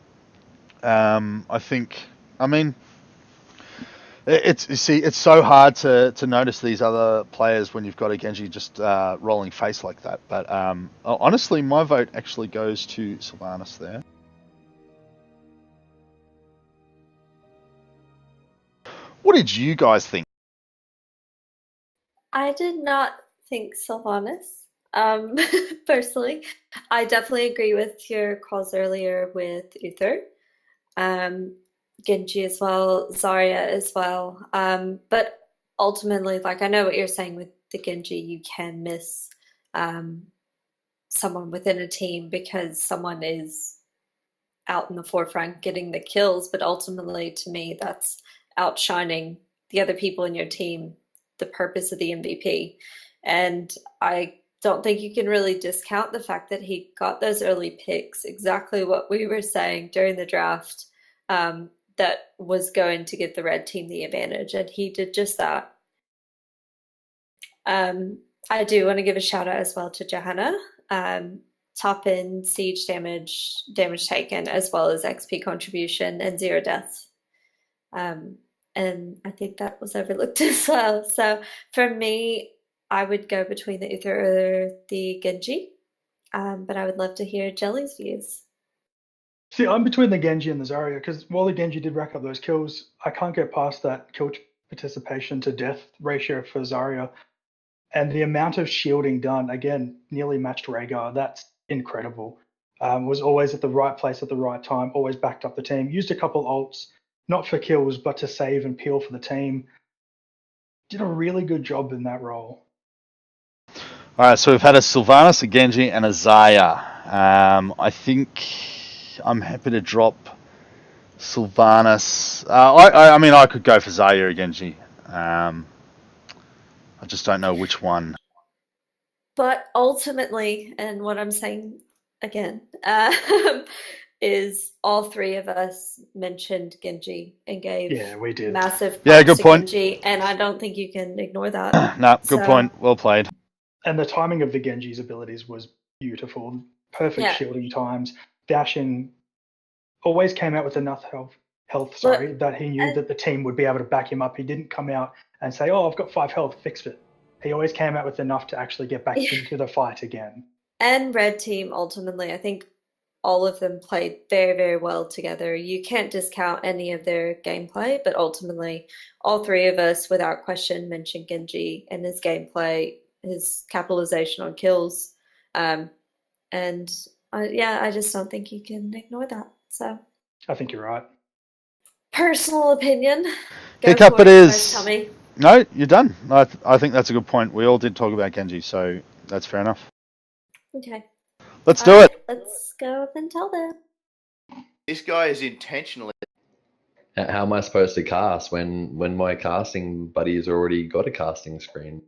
It's so hard to notice these other players when you've got a Genji just rolling face like that. But honestly, my vote actually goes to Sylvanas there. What did you guys think? I did not think Sylvanas. Personally, I definitely agree with your calls earlier with Uther. Genji as well, Zarya as well. But ultimately, I know what you're saying with the Genji, you can miss someone within a team because someone is out in the forefront getting the kills, but ultimately, to me, that's outshining the other people in your team, the purpose of the MVP. And I don't think you can really discount the fact that he got those early picks, exactly what we were saying during the draft, that was going to give the red team the advantage, and he did just that. I do want to give a shout out as well to Johanna. Top in siege damage taken, as well as XP contribution and 0 deaths. And I think that was overlooked as well. So for me, I would go between the Uther or the Genji, but I would love to hear Jelly's views. See, I'm between the Genji and the Zarya, because while the Genji did rack up those kills, I can't get past that kill participation to death ratio for Zarya. And the amount of shielding done, again, nearly matched Rhaegar. That's incredible. Was always at the right place at the right time, always backed up the team. Used a couple ults, not for kills, but to save and peel for the team. Did a really good job in that role. All right, so we've had a Sylvanas, a Genji, and a Zarya. I think I'm happy to drop Sylvanas. I mean, I could go for Zarya or Genji. I just don't know which one. But ultimately, and what I'm saying again, is all three of us mentioned Genji and gave we did. massive good props to point. Genji, and I don't think you can ignore that. No, good point. Well played. And the timing of the Genji's abilities was beautiful. Perfect shielding times. Dashing always came out with enough health, that he knew that the team would be able to back him up. He didn't come out and say, "Oh, I've got 5 health, fix it." He always came out with enough to actually get back into the fight again. And red team, ultimately, I think all of them played very, very well together. You can't discount any of their gameplay, but ultimately, all three of us, without question, mentioned Genji and his gameplay, his capitalization on kills. I just don't think you can ignore that. So I think you're right. Personal opinion. Hiccup it is. No, you're done. I think that's a good point. We all did talk about Genji, so that's fair enough. Okay. Let's do it. Let's go up and tell them. This guy is intentionally. How am I supposed to cast when my casting buddy has already got a casting screen?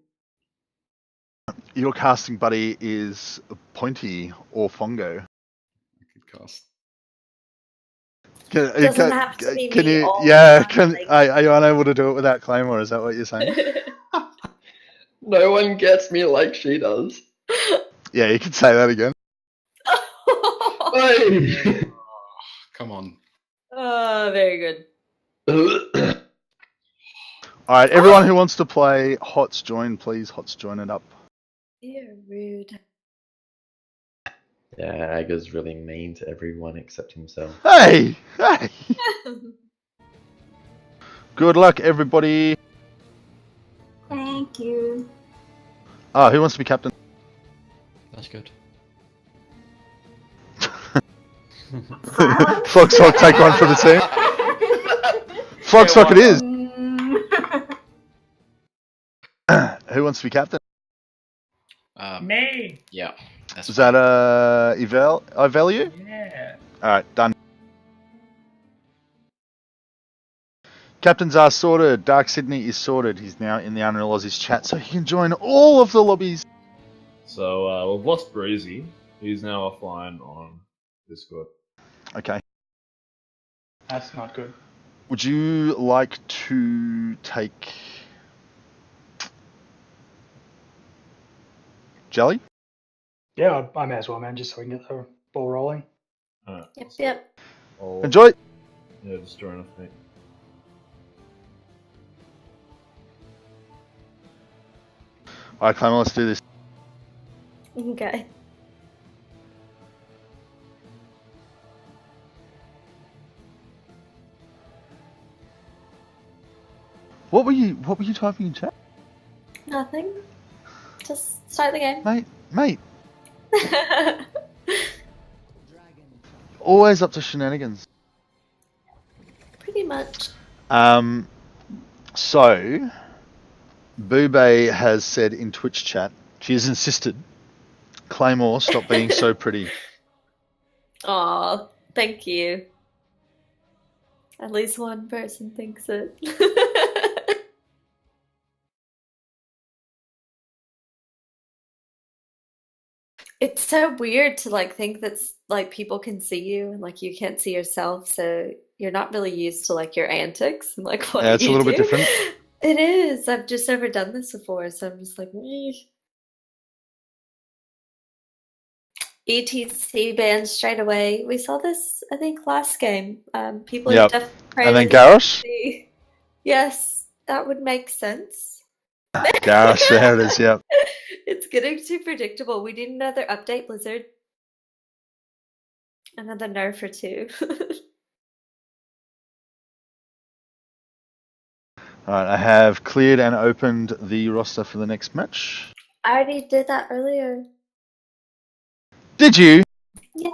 Your casting buddy is Pointy or Fongo. I could cast. Doesn't have to be can me you? all Yeah, the time, are you unable to do it without Claymore? Is that what you're saying? No one gets me like she does. Yeah, you can say that again. Hey! Come on. Oh, very good. All right, everyone who wants to play HOTS join, please. HOTS join it up. You're rude. Yeah, Aga's really mean to everyone except himself. Hey! Good luck, everybody. Thank you. Oh, who wants to be captain? That's good. Foxhawk, take one for the team. Foxhawk it is. Who wants to be captain? Me. Yeah. Is that Ivelio? Yeah. Alright, done. Captains are sorted. Dark Sydney is sorted. He's now in the Unreal Aussies chat, so he can join all of the lobbies. So we've lost Breezy. He's now offline on Discord. Okay. That's not good. Would you like to take Jelly? Yeah, I may as well, man, just so we can get the ball rolling. Alright. Yep. Enjoy. Yeah, just join us, mate. Alright, Claymore, let's do this. Okay. What were you typing in chat? Nothing. Just start the game. Mate. Always up to shenanigans. Pretty much. So Boobay has said in Twitch chat, she has insisted, Claymore, stop being so pretty. Aw, thank you. At least one person thinks it. so weird to like think that's like people can see you and like you can't see yourself, so you're not really used to like your antics and like what Yeah, it's a you little bit do. different. It is. I've just never done this before, so I'm just like, "Meh." ETC banned straight away. We saw this, I think, last game. People are Yep. definitely And then praising Garrosh? the- Yes, that would make sense. Garrosh, there it is, yep. It's getting too predictable. We need another update, Blizzard. Another nerf or two. Alright, I have cleared and opened the roster for the next match. I already did that earlier. Did you? Yeah.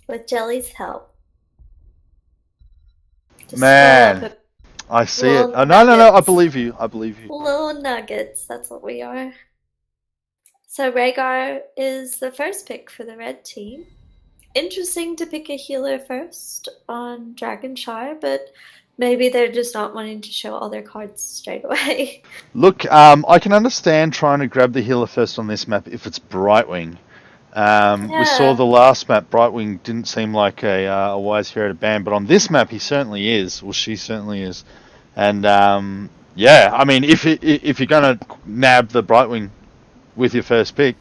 With Jelly's help. Just Man, scroll up I see it. little Oh, no, I nuggets. believe you. I believe you. Little nuggets, that's what we are. So Rhaegar is the first pick for the red team. Interesting to pick a healer first on Dragonshire, but maybe they're just not wanting to show all their cards straight away. Look, I can understand trying to grab the healer first on this map if it's Brightwing. We saw Yeah. the last map, Brightwing didn't seem like a wise hero to ban, but on this map he certainly is. Well, she certainly is. And yeah, I mean, if you're going to nab the Brightwing with your first pick,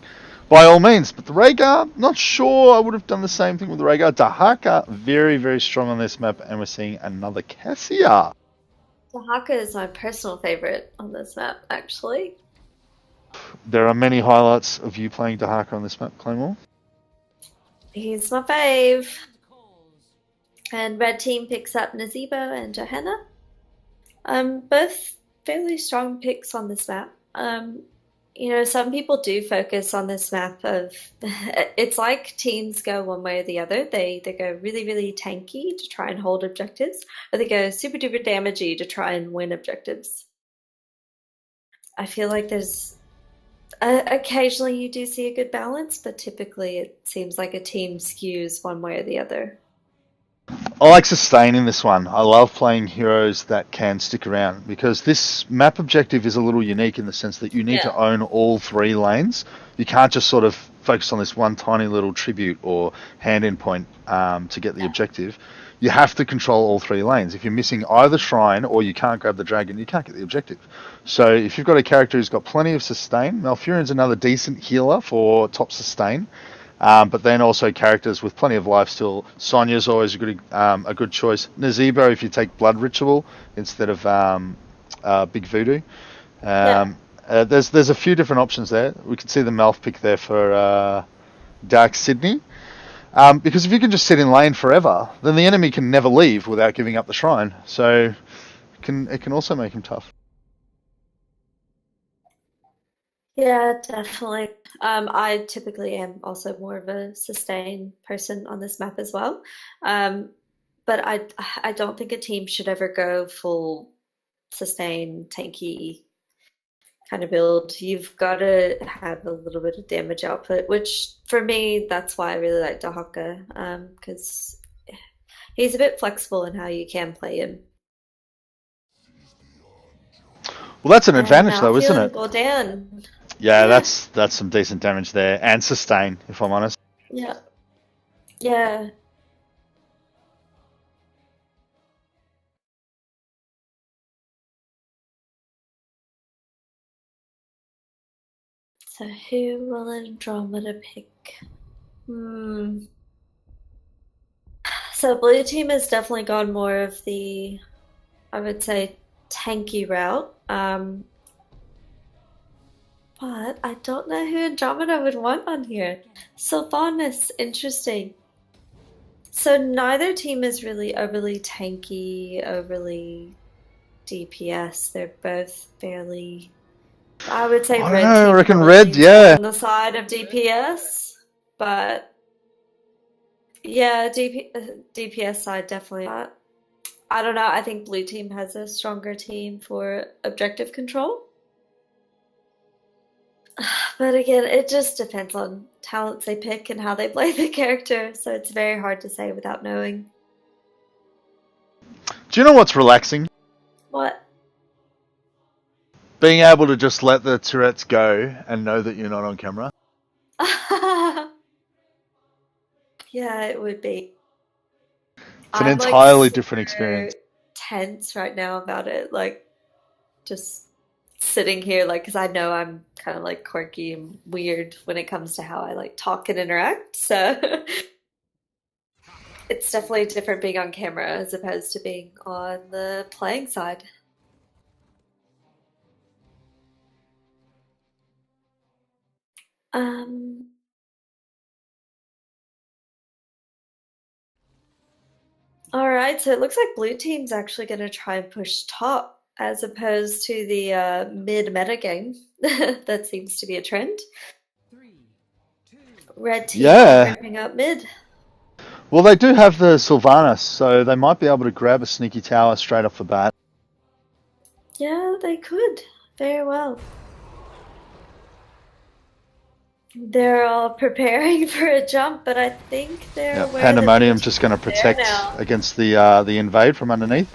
by all means. But the Rhaegar, not sure I would have done the same thing with the Rhaegar. Dahaka, very, very strong on this map, and we're seeing another Cassia. Dahaka is my personal favorite on this map, actually. There are many highlights of you playing Dahaka on this map, Claymore. He's my fave. And red team picks up Nazebo and Johanna. Both fairly strong picks on this map. You know, some people do focus on this map of it's like teams go one way or the other. They go really, really tanky to try and hold objectives, or they go super duper damagey to try and win objectives. I feel like there's occasionally you do see a good balance, but typically it seems like a team skews one way or the other. I like sustain in this one. I love playing heroes that can stick around because this map objective is a little unique in the sense that you need to own all three lanes. You can't just sort of focus on this one tiny little tribute or hand-in point to get the objective. You have to control all three lanes. If you're missing either shrine or you can't grab the dragon, you can't get the objective. So if you've got a character who's got plenty of sustain, Malfurion's another decent healer for top sustain. But then also characters with plenty of life still. Sonya's always a good choice. Nazebo if you take Blood Ritual instead of Big Voodoo. There's a few different options there. We can see the Malf pick there for Dark Sydney. Because if you can just sit in lane forever, then the enemy can never leave without giving up the shrine. So it can also make him tough. Yeah, definitely. I typically am also more of a sustain person on this map as well. But I don't think a team should ever go full sustain, tanky kind of build. You've got to have a little bit of damage output, which for me, that's why I really like Dahaka, because he's a bit flexible in how you can play him. Well, that's an advantage though, isn't it? Go down. Yeah, that's some decent damage there, and sustain, if I'm honest. Yeah. Yeah. So who will Andromeda pick? So blue team has definitely gone more of the, I would say, tanky route. But I don't know who Andromeda would want on here. Sylvanas, interesting. So neither team is really overly tanky, overly DPS. They're both fairly, I would say red team. I reckon probably red, leans yeah. on the side of DPS, but yeah, DPS side definitely not. I don't know. I think blue team has a stronger team for objective control. But again, it just depends on talents they pick and how they play the character, so it's very hard to say without knowing. Do you know what's relaxing? What? being able to just let the turrets go and know that you're not on camera. Yeah, it would be. It's an I'm, entirely super different experience. tense right now about it. Like, just sitting here, like, because I know I'm kind of like quirky and weird when it comes to how I like talk and interact. So it's definitely different being on camera as opposed to being on the playing side. All right, so it looks like blue team's actually going to try and push top as opposed to the mid-meta game. That seems to be a trend. Red team creeping up mid. Well, they do have the Sylvanas, so they might be able to grab a sneaky tower straight off the bat. Yeah, they could. Very well. They're all preparing for a jump, but I think they're aware Pandemonium just going to protect against the invade from underneath.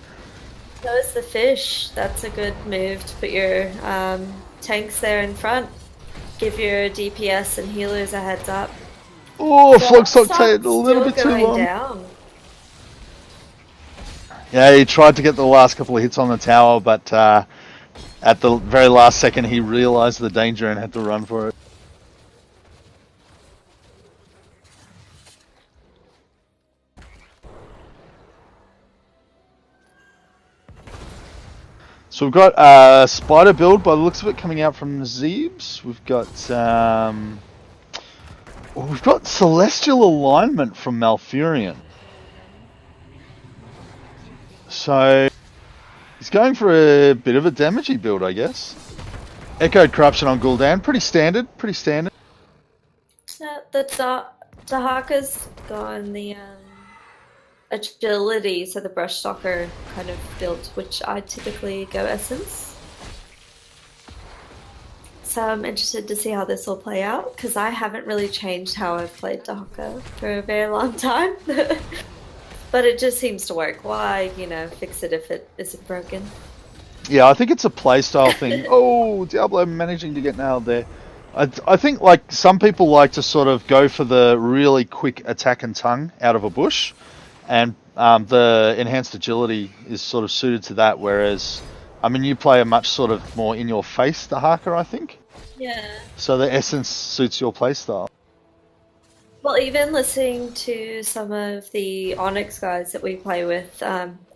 So is the fish. That's a good move to put your tanks there in front. Give your DPS and healers a heads up. Oh, Flux Octane a little bit too long. Down. Yeah, he tried to get the last couple of hits on the tower, but at the very last second he realised the danger and had to run for it. So we've got a spider build by the looks of it coming out from Zeebs. We've got celestial alignment from Malfurion. So he's going for a bit of a damagey build, I guess. Echoed corruption on Gul'dan, pretty standard. The Dahaka's gone the agility, so the brush stalker kind of build, which I typically go essence. So I'm interested to see how this will play out, because I haven't really changed how I've played Dahaka for a very long time. But it just seems to work. Why, fix it if it isn't broken? Yeah, I think it's a playstyle thing. Oh, Diablo managing to get nailed there. I think like some people like to sort of go for the really quick attack and tongue out of a bush. And the enhanced agility is sort of suited to that, whereas, I mean, you play a much sort of more in-your-face Dahaka, I think. Yeah. So the essence suits your playstyle. Well, even listening to some of the Onyx guys that we play with,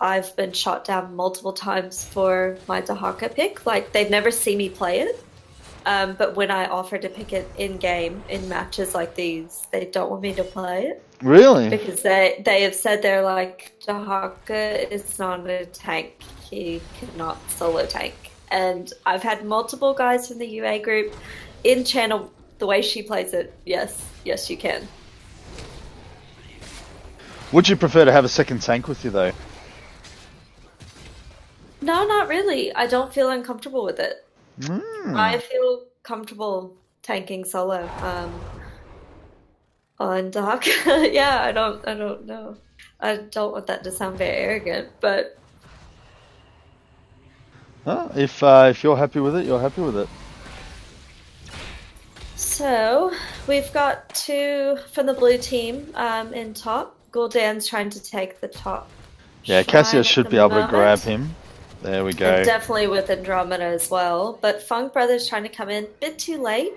I've been shot down multiple times for my Dahaka pick. Like, they've never seen me play it. But when I offer to pick it in-game, in matches like these, they don't want me to play it. Really? Because they have said they're like, Dahaka is not a tank. He cannot solo tank. And I've had multiple guys from the UA group in channel, the way she plays it, yes, you can. Would you prefer to have a second tank with you, though? No, not really. I don't feel uncomfortable with it. I feel comfortable tanking solo. On Dahaka, yeah, I don't know. I don't want that to sound very arrogant, but if you're happy with it, you're happy with it. So we've got two from the blue team in top. Gul'dan's trying to take the top. Yeah, Cassius should be able to grab him. There we go. And definitely with Andromeda as well. But Funk Brothers trying to come in a bit too late.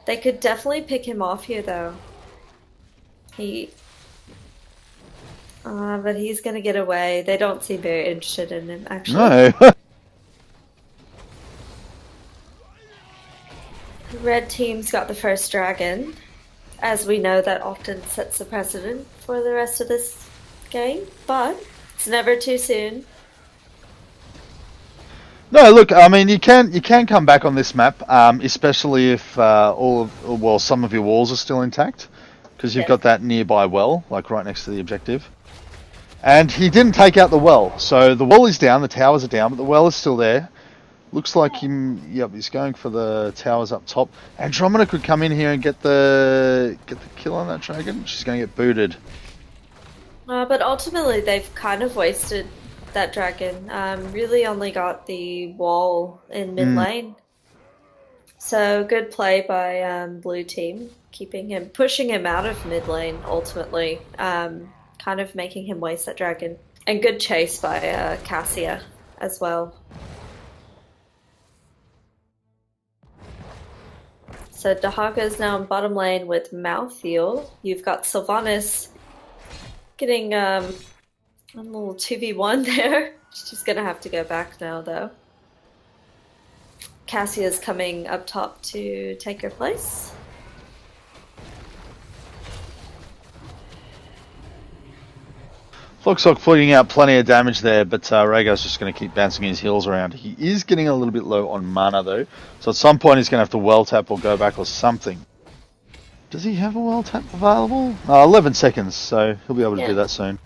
They could definitely pick him off here, though. But he's gonna get away. They don't seem very interested in him, actually. No. Red team's got the first dragon. As we know, that often sets the precedent for the rest of this game. But it's never too soon. No, look, I mean, you can come back on this map, especially if some of your walls are still intact. Because you've got that nearby well, like right next to the objective. And he didn't take out the well. So the wall is down, the towers are down, but the well is still there. Looks like he's going for the towers up top. Andromeda could come in here and get the kill on that dragon. She's going to get booted. But ultimately, they've kind of wasted that dragon. Really only got the wall in mid lane. So good play by blue team, pushing him out of mid lane ultimately, kind of making him waste that dragon. And good chase by Cassia as well. So Dahaka is now in bottom lane with Mouthfeel. You've got Sylvanas getting a little 2v1 there. She's gonna have to go back now though. Cassia's coming up top to take her place. Looks like putting out plenty of damage there, but Rhaegar's just going to keep bouncing his heals around. He is getting a little bit low on mana though, so at some point he's going to have to well tap or go back or something. Does he have a well tap available? 11 seconds, so he'll be able to do that soon.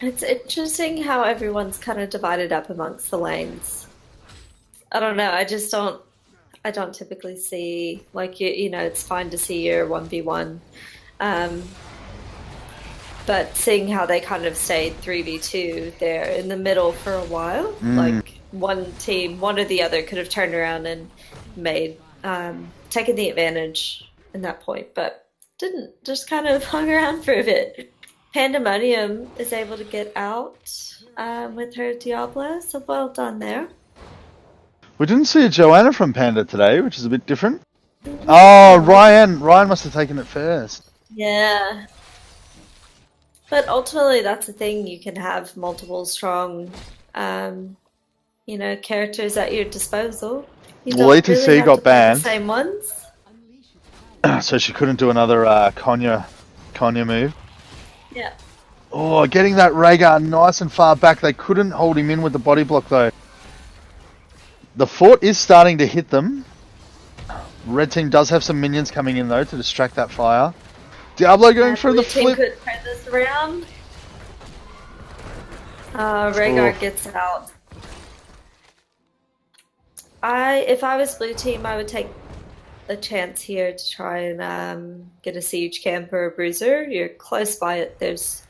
It's interesting how everyone's kind of divided up amongst the lanes. I don't know. I don't typically see, like, you know, it's fine to see your 1v1. But seeing how they kind of stayed 3v2 there in the middle for a while, like one team, one or the other could have turned around and made, taken the advantage in that point, but didn't, just kind of hung around for a bit. Pandemonium is able to get out with her Diablo, so well done there. We didn't see a Joanna from Panda today, which is a bit different. Oh, Ryan must have taken it first. Yeah. But ultimately, that's the thing. You can have multiple strong, you know, characters at your disposal. You don't ETC really have got to play banned. the same ones. So she couldn't do another Konya move. Yeah. Oh, getting that Rhaegar nice and far back. They couldn't hold him in with the body block though. The fort is starting to hit them. Red team does have some minions coming in though to distract that fire. Diablo going for the flip. Blue team could turn this around. Rhaegar gets out. If I was blue team, I would take a chance here to try and get a siege camp or a bruiser. You're close by it. There's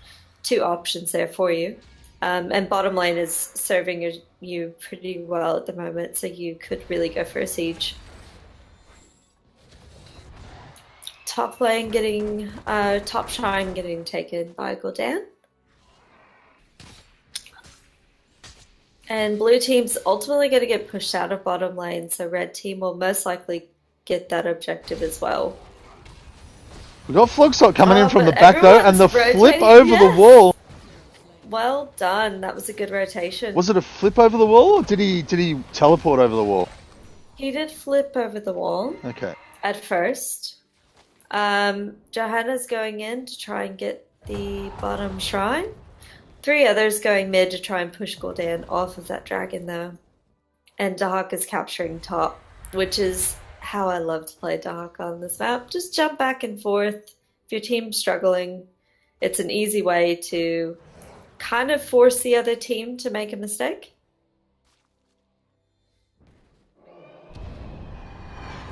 two options there for you. And bottom lane is serving you pretty well at the moment, so you could really go for a siege. Top lane getting, top shrine getting taken by Gul'dan. And blue team's ultimately going to get pushed out of bottom lane, so red team will most likely get that objective as well. We got Flugshot coming in from the back though, and the flip over the wall. Well done. That was a good rotation. Was it a flip over the wall, or did he teleport over the wall? He did flip over the wall. Okay. At first. Johanna's going in to try and get the bottom shrine. 3 others going mid to try and push Gul'dan off of that dragon though. And Dahak is capturing top, which is how I love to play Dahak on this map. Just jump back and forth. If your team's struggling, it's an easy way to kind of force the other team to make a mistake.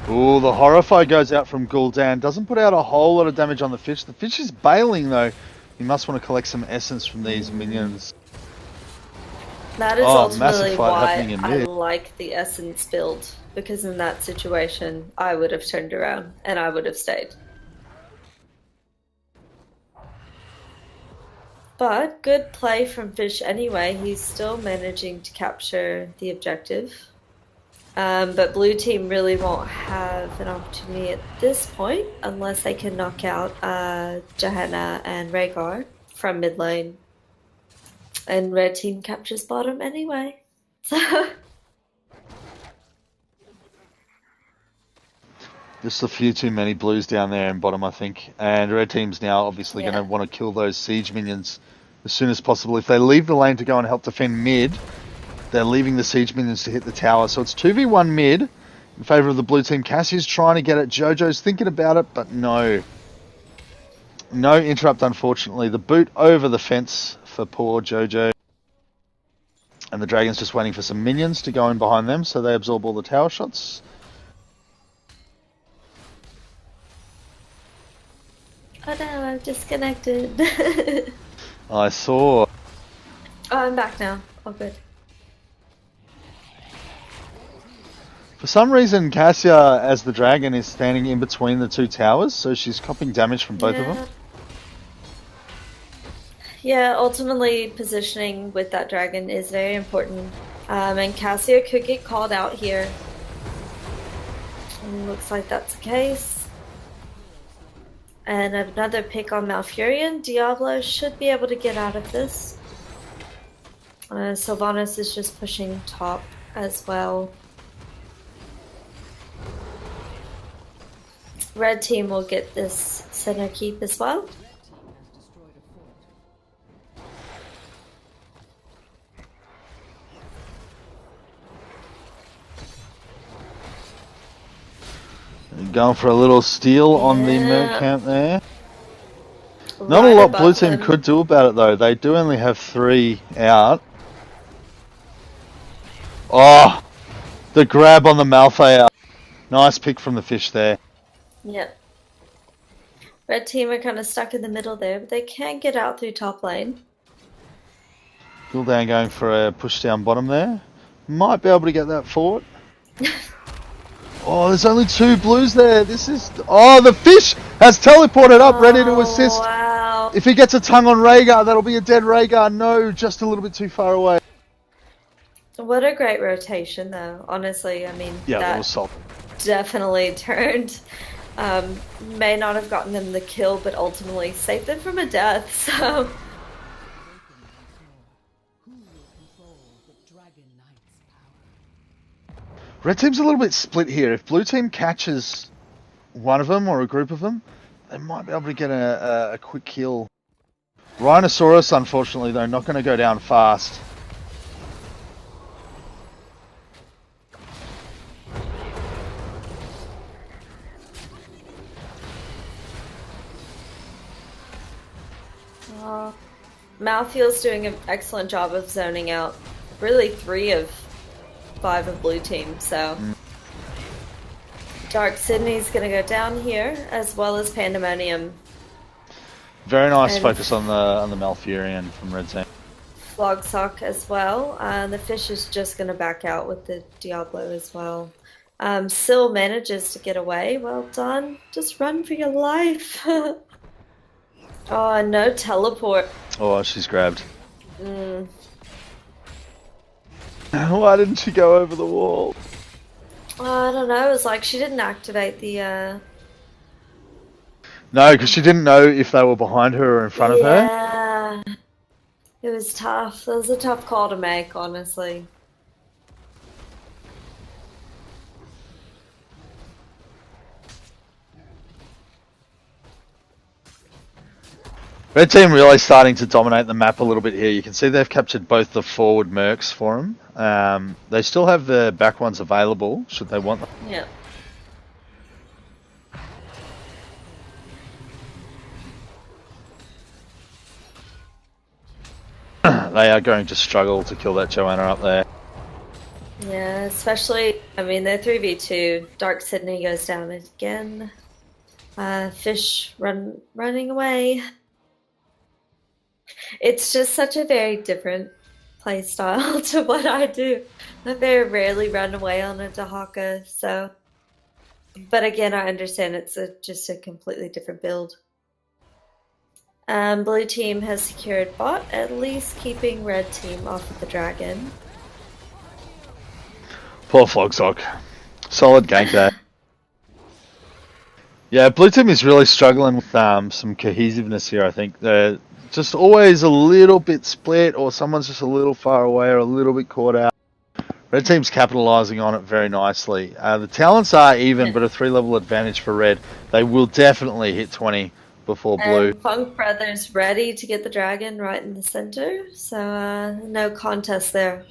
Ooh, the Horrify goes out from Gul'dan. Doesn't put out a whole lot of damage on the fish. The fish is bailing though. You must want to collect some essence from these minions. That is ultimately massive fight why happening in I mid. like the essence build. Because in that situation, I would have turned around and I would have stayed. But good play from Fish anyway. He's still managing to capture the objective. But blue team really won't have an opportunity at this point unless they can knock out Johanna and Rhaegar from mid lane. And red team captures bottom anyway. So Just a few too many blues down there in bottom, I think. And red team's now obviously going to want to kill those siege minions as soon as possible. If they leave the lane to go and help defend mid, they're leaving the siege minions to hit the tower. So it's 2v1 mid in favour of the blue team. Cassie's trying to get it. Jojo's thinking about it, but no. No interrupt, unfortunately. The boot over the fence for poor Jojo. And the dragon's just waiting for some minions to go in behind them so they absorb all the tower shots. Oh no, I'm disconnected. I saw. Oh, I'm back now. Oh, good. For some reason, Cassia, as the dragon, is standing in between the two towers, so she's copying damage from both of them. Yeah, ultimately positioning with that dragon is very important. And Cassia could get called out here. And looks like that's the case. And another pick on Malfurion. Diablo should be able to get out of this. Sylvanas is just pushing top as well. Red team will get this center keep as well. Going for a little steal on the Merc camp there. Not a lot blue team could do about it though. They do only have 3 out. Oh, the grab on the Malphite. Nice pick from the fish there. Yep. Red team are kind of stuck in the middle there, but they can get out through top lane. Gul'dan going for a push down bottom there. Might be able to get that forward. Oh, there's only 2 blues there. This is... Oh, the fish has teleported up, ready to assist. Wow. If he gets a tongue on Rhaegar, that'll be a dead Rhaegar. No, just a little bit too far away. What a great rotation, though. Honestly, I mean, yeah, that was solid. Definitely turned. May not have gotten them the kill, but ultimately saved them from a death. So. Red team's a little bit split here. If blue team catches one of them or a group of them, they might be able to get a quick kill. Rhinoceros, unfortunately, though, not going to go down fast. Malfield's doing an excellent job of zoning out. Really 3 of 5 of blue team, so... Dark Sydney's gonna go down here, as well as Pandemonium. Very nice focus on the Malfurion from Red Team. Flogsock as well. The fish is just gonna back out with the Diablo as well. Syl manages to get away. Well done. Just run for your life. Oh, no teleport. Oh, she's grabbed. Why didn't she go over the wall? I don't know. It was like she didn't activate the. No, because she didn't know if they were behind her or in front of her. Yeah. It was tough. It was a tough call to make, honestly. Red team really starting to dominate the map a little bit here. You can see they've captured both the forward mercs for them. They still have the back ones available, should they want them. Yeah. They are going to struggle to kill that Joanna up there. Yeah, especially, I mean, they're 3v2. Dark Sydney goes down again. Fish running away. It's just such a very different play style to what I do. I very rarely run away on a Dahaka, so... But again, I understand it's just a completely different build. Blue team has secured bot, at least keeping red team off of the dragon. Poor Flogsock. Solid gank there. Yeah, blue team is really struggling with some cohesiveness here, I think. They're just always a little bit split, or someone's just a little far away or a little bit caught out. Red team's capitalising on it very nicely. The talents are even, but a 3-level advantage for red. They will definitely hit 20 before blue. And Funk Brothers ready to get the dragon right in the center, so no contest there.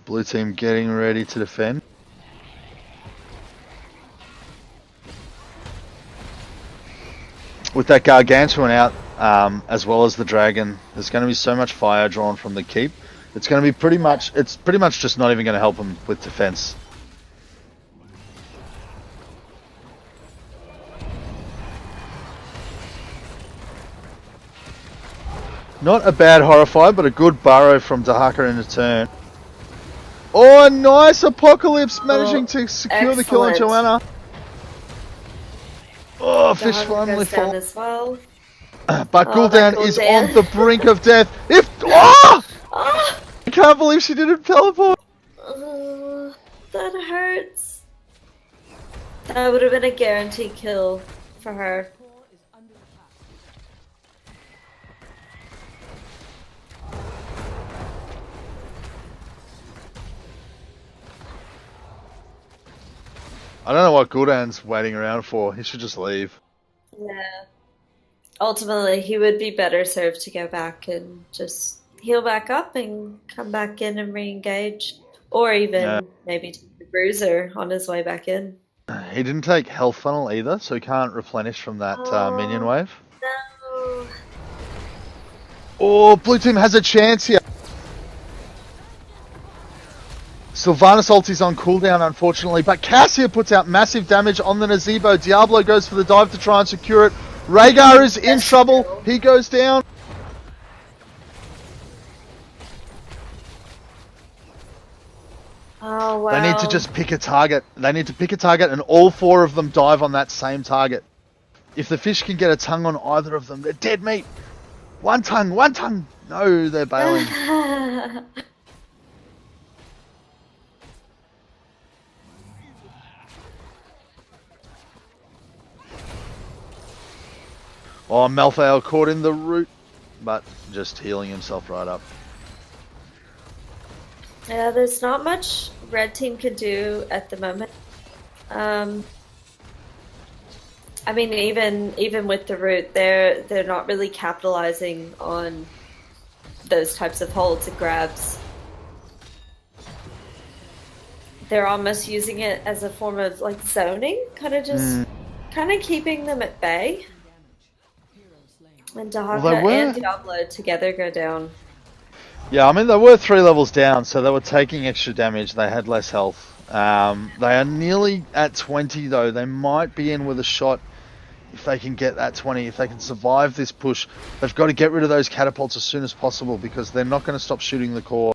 Blue team getting ready to defend. With that Gargantuan out, as well as the dragon, there's going to be so much fire drawn from the keep. It's going to be pretty much just not even going to help him with defense. Not a bad Horrify, but a good burrow from Dahaka in the turn. Oh, nice Apocalypse managing to secure the kill on Joanna. Oh, fish finally fall. As well. But Gul'dan is on the brink of death. I can't believe she didn't teleport. That hurts. That would have been a guaranteed kill for her. I don't know what Gul'dan's waiting around for. He should just leave. Yeah. Ultimately, he would be better served to go back and just heal back up and come back in and re-engage. Or even maybe take the bruiser on his way back in. He didn't take health funnel either, so he can't replenish from that minion wave. No. Oh, blue team has a chance here. Sylvanas ulti's on cooldown, unfortunately, but Cassia puts out massive damage on the Nazebo. Diablo goes for the dive to try and secure it. Rhaegar is in trouble. He goes down. Oh, wow. They need to just pick a target. They need to pick a target and all 4 of them dive on that same target. If the fish can get a tongue on either of them, they're dead meat. One tongue. No, they're bailing. Oh, Malthael caught in the root, but just healing himself right up. Yeah, there's not much red team can do at the moment. I mean, even with the root, they're not really capitalizing on those types of holds and grabs. They're almost using it as a form of like zoning, kind of keeping them at bay. And Dahaka and Diablo together go down. Yeah, I mean, they were 3 levels down, so they were taking extra damage. They had less health. They are nearly at 20, though. They might be in with a shot if they can get that 20. If they can survive this push, they've got to get rid of those catapults as soon as possible because they're not going to stop shooting the core.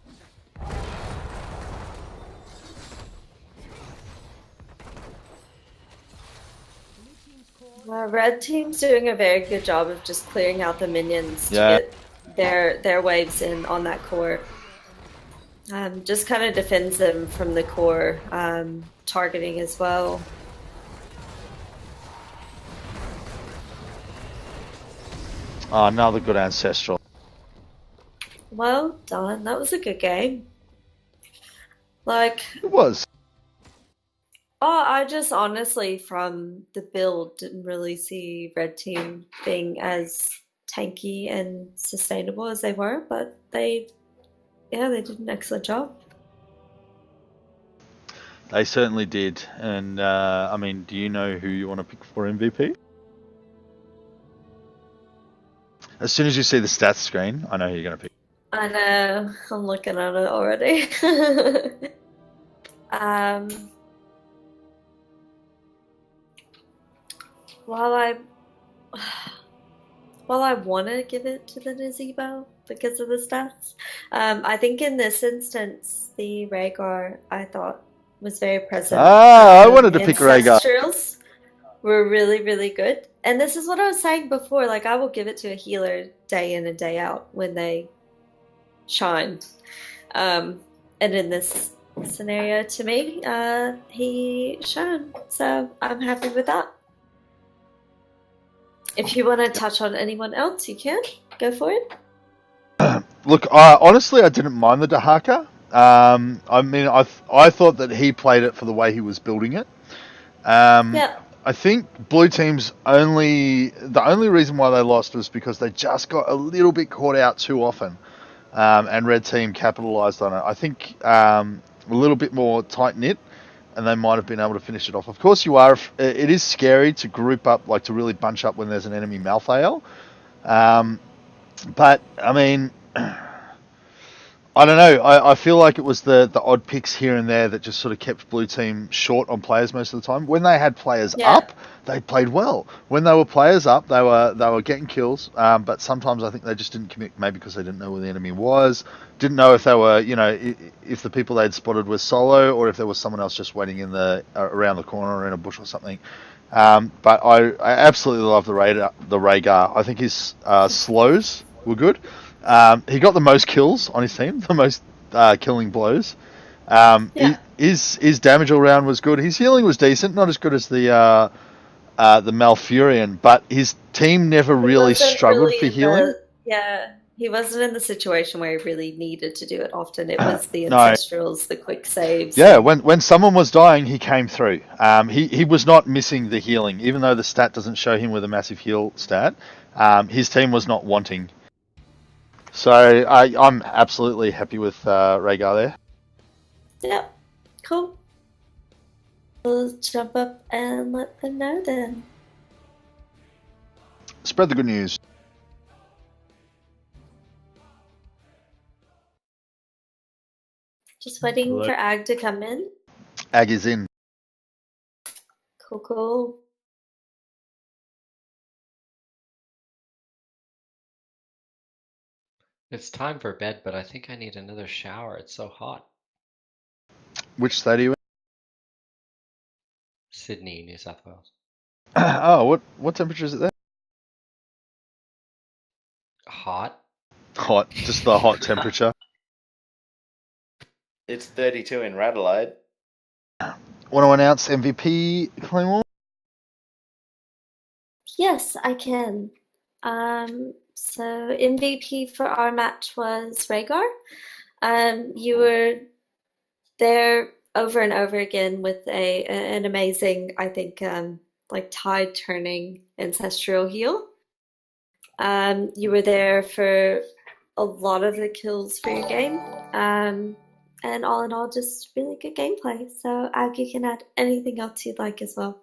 Red team's doing a very good job of just clearing out the minions to get their waves in on that core. Just kind of defends them from the core targeting as well. Oh, another good Ancestral. Well done. That was a good game. Like... It was. Oh, I just honestly, from the build, didn't really see Red Team being as tanky and sustainable as they were, but they did an excellent job. They certainly did. And, I mean, do you know who you want to pick for MVP? As soon as you see the stats screen, I know who you're going to pick. I know. I'm looking at it already. While I want to give it to the Nazebo because of the stats, I think in this instance, the Rhaegar I thought was very present. I wanted to pick Rhaegar. Ancestrals were really, really good. And this is what I was saying before, like I will give it to a healer day in and day out when they shined. And in this scenario, to me, he shone. So I'm happy with that. If you want to touch on anyone else, you can. Go for it. Look, honestly, I didn't mind the Dahaka. I mean, I thought that he played it for the way he was building it. Yeah. I think Blue Team's the only reason why they lost was because they just got a little bit caught out too often, and Red Team capitalized on it. I think a little bit more tight-knit, and they might have been able to finish it off. Of course, it is scary to group up, like to really bunch up when there's an enemy Malthael. But, I mean, I don't know. I feel like it was the odd picks here and there that just sort of kept blue team short on players most of the time. When they had players up, they played well. When they were players up, they were getting kills. But sometimes I think they just didn't commit, maybe because they didn't know where the enemy was, didn't know if they were, if the people they'd spotted were solo or if there was someone else just waiting in the around the corner or in a bush or something. But I absolutely love the Rhaegar. I think his slows were good. He got the most kills on his team, the most killing blows. His damage all round was good. His healing was decent, not as good as the Malfurion, but his team never really struggled for healing. He wasn't in the situation where he really needed to do it often. It was the No. ancestrals, the quick saves. Yeah, when someone was dying, he came through. He was not missing the healing, even though the stat doesn't show him with a massive heal stat. His team was not wanting. So I'm absolutely happy with Rhaegar there. Yep, cool. We'll jump up and let them know then. Spread the good news. Just waiting for Ag to come in. Ag is in. Cool. It's time for bed, but I think I need another shower. It's so hot. Which state are you in? Sydney, New South Wales. Oh, what temperature is it there? Hot. Hot, just the hot temperature. It's 32 in Radelaide. Want to announce MVP, Claymore? Yes, I can. So MVP for our match was Rhaegar. You were there over and over again with an amazing, I think, like tide turning ancestral heal. You were there for a lot of the kills for your game. And all in all, just really good gameplay. So Ag, you can add anything else you'd like as well.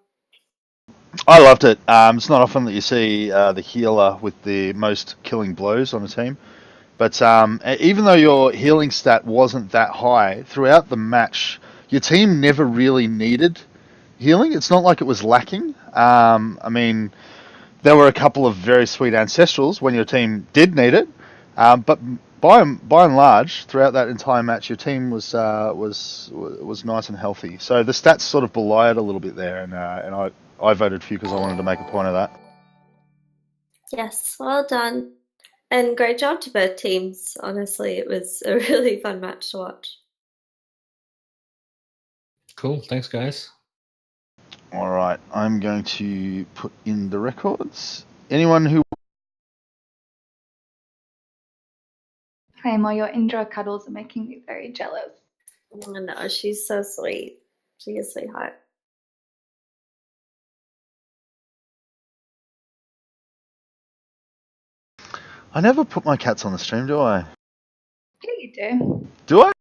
I loved it. It's not often that you see the healer with the most killing blows on a team. But even though your healing stat wasn't that high, throughout the match, your team never really needed healing. It's not like it was lacking. I mean, there were a couple of very sweet ancestrals when your team did need it. But by and large, throughout that entire match, your team was nice and healthy. So the stats sort of belied a little bit there, and I voted for you because I wanted to make a point of that. Yes, well done. And great job to both teams. Honestly, it was a really fun match to watch. Cool. Thanks, guys. All right, I'm going to put in the records. Anyone who... Claymore, your indoor cuddles are making me very jealous. Oh no, she's so sweet. She is a sweetheart. I never put my cats on the stream, do I? Yeah, you do. Do I?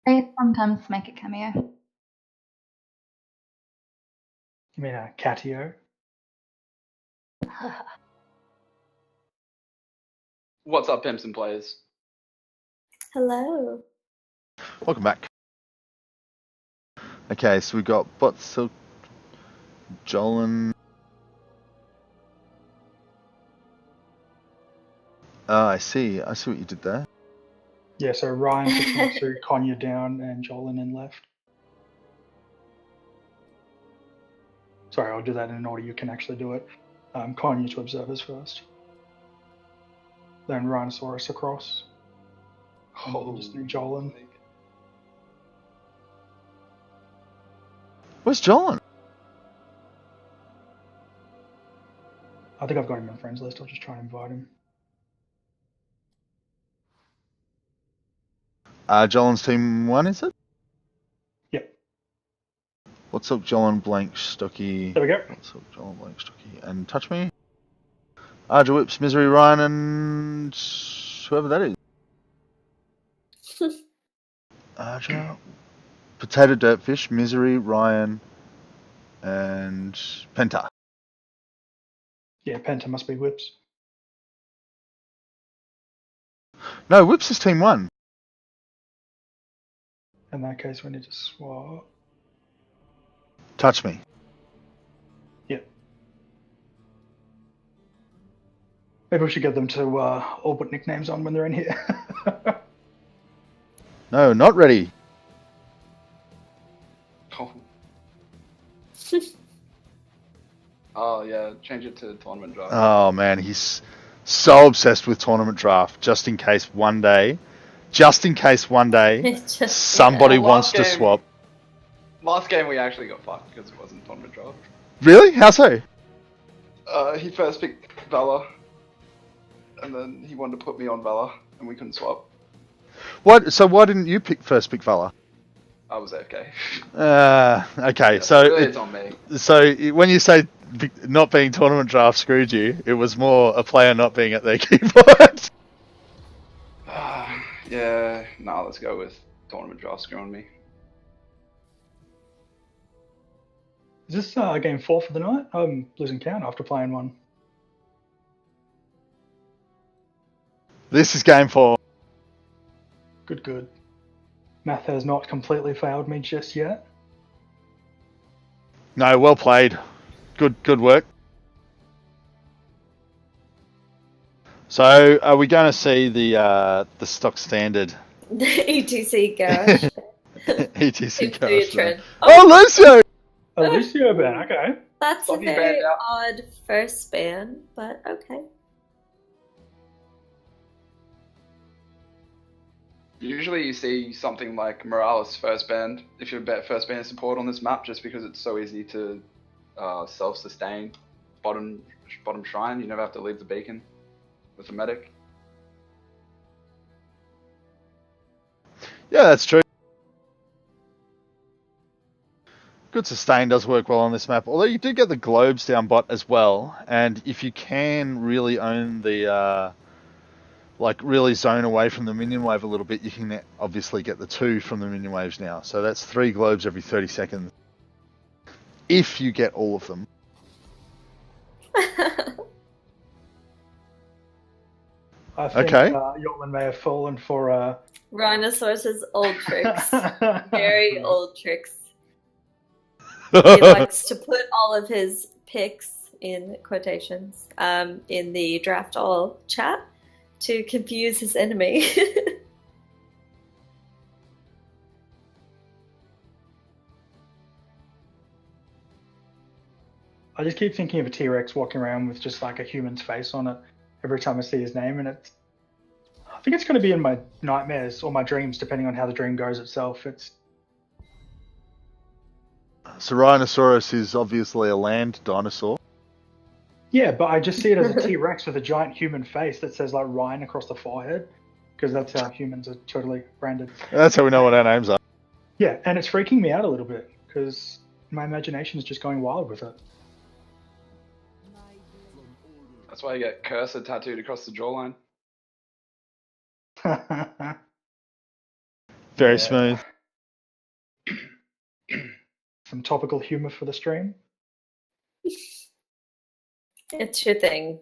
I sometimes make a cameo. You mean a catio? What's up, pimps and players? Hello. Welcome back. Okay, so we got Silk, Jolan. I see what you did there. Yeah, so Ryan took me through Konya down and Jolan in left. Sorry, I'll do that in an order you can actually do it. Konya to observers first. Then Rhinosaurus across. And then just do Jolan. Where's Jolan? I think I've got him on friends list. I'll just try and invite him. Jolan's team 1, is it? Yep. What's up, Jolan Blank Stocky? There we go. What's up, Jolan Blank Stocky? And Touch Me. Arja Whips, Misery Ryan, and whoever that is. Arja, Potato Dirtfish, Misery Ryan, and Penta. Yeah, Penta must be Whips. No, Whips is team 1. In that case, we need to swap. Touch me. Yep. Maybe we should get them to all put nicknames on when they're in here. No, not ready. Oh. Oh yeah, change it to tournament draft. Oh man, he's so obsessed with tournament draft. Just in case one day somebody Well, wants last to game- swap. Last game we actually got fucked because it wasn't tournament draft. Really? How so? He first picked Valor, and then he wanted to put me on Valor, and we couldn't swap. What? So why didn't you first pick Valor? I was AFK. Okay, Yeah, so really it's on me. So when you say not being tournament draft screwed you, it was more a player not being at their keyboard. Yeah, nah, let's go with tournament draft screwing me. Is this game 4 for the night? I'm losing count after playing one. This is game 4. Good. Math has not completely failed me just yet. No, well played. Good work. So, are we going to see the stock standard The ETC garage. ETC Into your garage? trend. Oh, Lucio! A Lucio ban, okay. That's a Fucking very banned out. odd first ban, but okay. Usually you see something like Morales first band, if you're first band support on this map, just because it's so easy to self-sustain bottom shrine. You never have to leave the beacon with the medic. Yeah, that's true. Good sustain does work well on this map, although you do get the globes down bot as well, and if you can really own the really zone away from the minion wave a little bit, you can obviously get the 2 from the minion waves now. So that's 3 globes every 30 seconds. If you get all of them. I think Okay. Yortman may have fallen for Rhinosaurus' old tricks. Very old tricks. He likes to put all of his picks in quotations in the draft all chat to confuse his enemy. I just keep thinking of a T-Rex walking around with just like a human's face on it every time I see his name, and I think it's going to be in my nightmares or my dreams, depending on how the dream goes itself. So Rhinosaurus is obviously a land dinosaur. Yeah, but I just see it as a T-Rex with a giant human face that says like Rhine across the forehead, because that's how humans are totally branded. That's how we know what our names are. Yeah, and it's freaking me out a little bit because my imagination is just going wild with it. That's why you get cursor tattooed across the jawline. Very smooth. Some topical humor for the stream. It's your thing.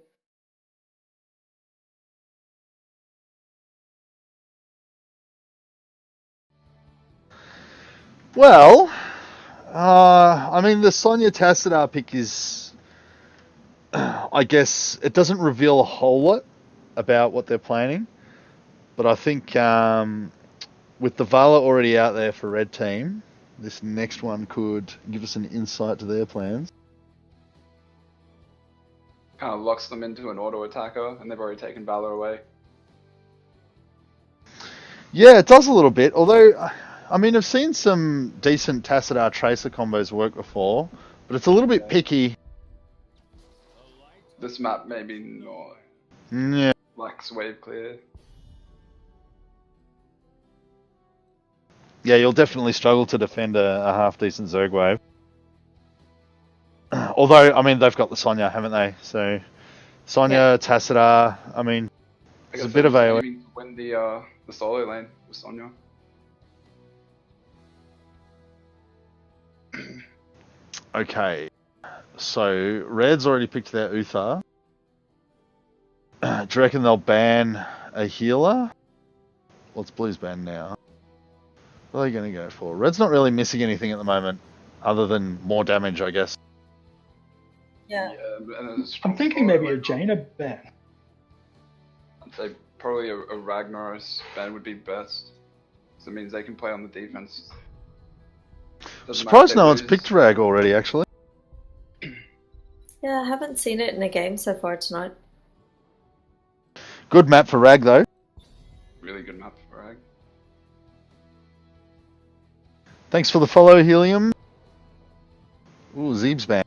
Well, I mean, the Sonya Tassadar pick is, I guess, it doesn't reveal a whole lot about what they're planning, but I think with the Vala already out there for Red Team, this next one could give us an insight to their plans. Kind of locks them into an auto attacker, and they've already taken Valor away. Yeah, it does a little bit, although, I mean, I've seen some decent Tassadar Tracer combos work before, but it's a little bit picky. This map maybe not. Yeah. Lacks wave clear. Yeah, you'll definitely struggle to defend a half-decent Zerg wave. Although, I mean, they've got the Sonya, haven't they? So, Sonya, Tassadar, I mean, it's a bit of AoE. Aiming to win the solo lane with Sonya. Okay, so Red's already picked their Uthar. Do you reckon they'll ban a healer? What's Blue's ban now? What are they going to go for? Red's not really missing anything at the moment, other than more damage, I guess. Yeah. I'm thinking maybe a Jaina ban. I'd say probably a Ragnaros ban would be best. Because it means they can play on the defense. Doesn't matter Surprised if they no one's lose. picked Rag already, actually. Yeah, I haven't seen it in a game so far tonight. Good map for Rag, though. Really good map for Rag. Thanks for the follow, Helium. Ooh, Zeeb's ban.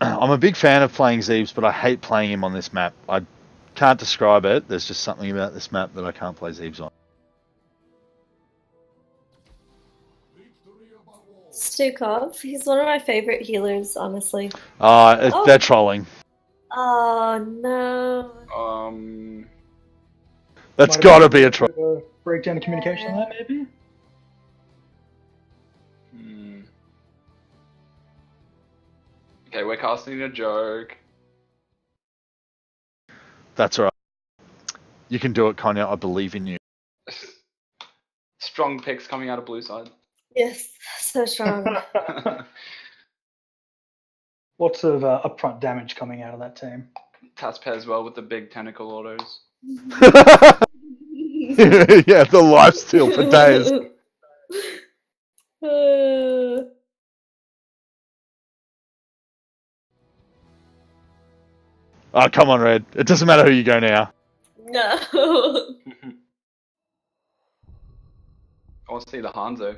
I'm a big fan of playing Zeebs, but I hate playing him on this map. I can't describe it. There's just something about this map that I can't play Zeebs on. Stukov, he's one of my favorite healers, honestly. They're trolling. Oh no. That's got to be a troll. Breakdown of communication on that, maybe? Okay, we're casting a joke. That's alright. You can do it, Konya. I believe in you. Strong picks coming out of blue side. Yes, so strong. Lots of upfront damage coming out of that team. Taspez as well with the big tentacle autos. Yeah, the lifesteal for days. Oh, come on, Red. It doesn't matter who you go now. No. I want to see the Hanzo.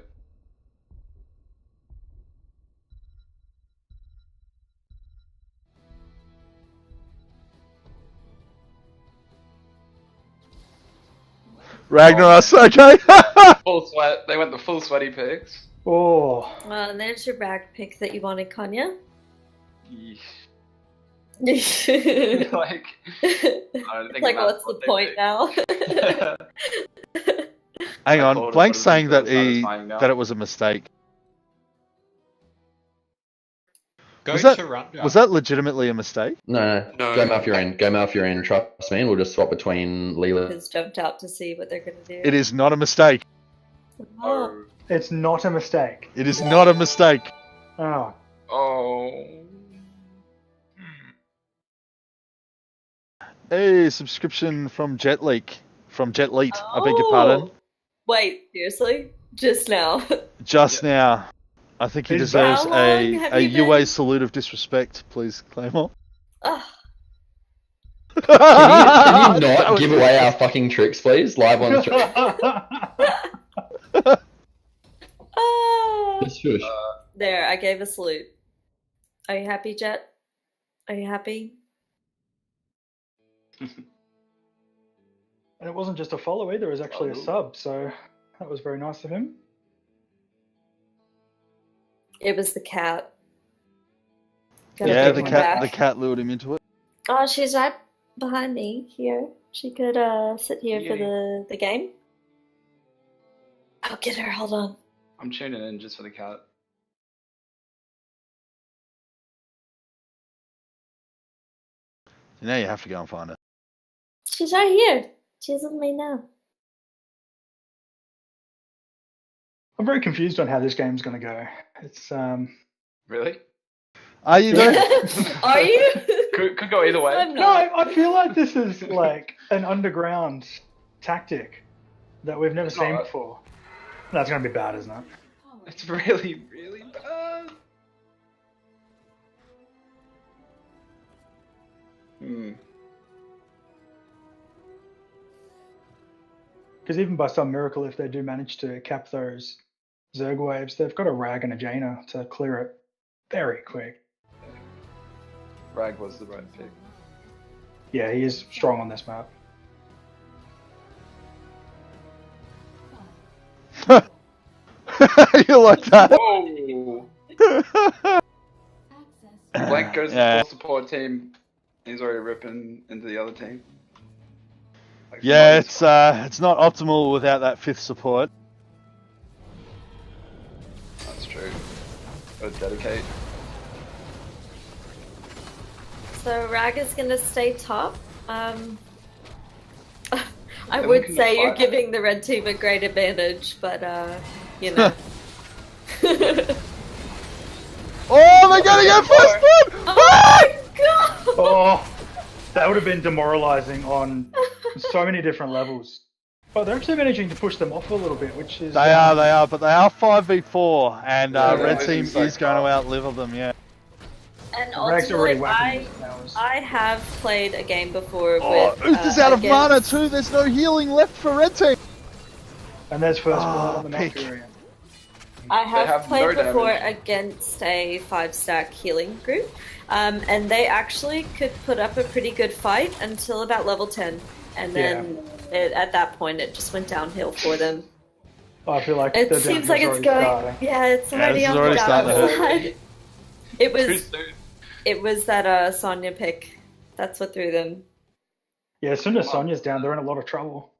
Ragnaros, okay. Full sweat. They went the full sweaty picks. Oh. Well, and there's your rag pick that you wanted, Konya. Yeesh. Like, I don't think like, that's what's what the point now? Hang I on, called it, Blank's but it saying that doesn't satisfying now. that it was a mistake. Go Was that, to Runda. was that legitimately a mistake? No. Go Malfurion. Go Malfurion. Trust me, we'll just swap between Leela. Has jumped out to see what they're gonna do. It is not a mistake. Oh. It's not a mistake. It is not a mistake. Oh. Oh. Hey, subscription from Jetleak. From Jetleet, I beg your pardon. Wait, seriously? Just now? Just now. I think he How deserves long have a you UA been- salute of disrespect, please, Claymore. Oh. Can you not give away our fucking tricks, please? Live on stream. Just shush. There, I gave a salute. Are you happy, Jet? Are you happy? And it wasn't just a follow either, it was actually a sub, so that was very nice of him. It was the cat. Gotta Yeah, give the one cat back. lured him into it. Oh, she's right behind me here. She could sit here for the game. I'll get her, hold on. I'm tuning in just for the cat. Now you have to go and find her. She's right here. She's with me now. I'm very confused on how this game's going to go. It's Really? Are you though? Are you? Could go either way. I'm No, not. I feel like this is like an underground tactic that we've never seen not. before. That's going to be bad, isn't it? It's really, really bad. Because even by some miracle, if they do manage to cap those Zerg waves, they've got a Rag and a Jaina to clear it very quick. Rag was the right pick. Yeah, he is strong on this map. You like that? Whoa! Blank goes to Yeah. full support team. He's already ripping into the other team. Like, Yeah, it's not optimal without that fifth support. That's true. Gotta dedicate. So Rag is gonna stay top. I Then would we can say you're fight. giving the red team a great advantage, but you know. Oh, they're gonna go first blood! Oh my god! Oh, that would have been demoralizing on so many different levels. But they're actually managing to push them off a little bit, which is... They are, but they are 5v4, and Yeah, red they're team losing is so going to fast. outlive them, yeah. And Rag's already ultimately, whacking those powers. I have played a game before Oh, with... Uther's out of mana against- too, there's no healing left for red team. And there's first blood on the pick. Valkyrian. I have, have played no before damage. against a 5-stack healing group, and they actually could put up a pretty good fight until about level 10, and then at that point it just went downhill for them. I feel like It the seems damage like is it's already going. starting. Yeah, it's already this is on already the starting to hurt. downside. It Too was. soon. It was that Sonya pick. That's what threw them. Yeah, as soon as Sonya's down, they're in a lot of trouble.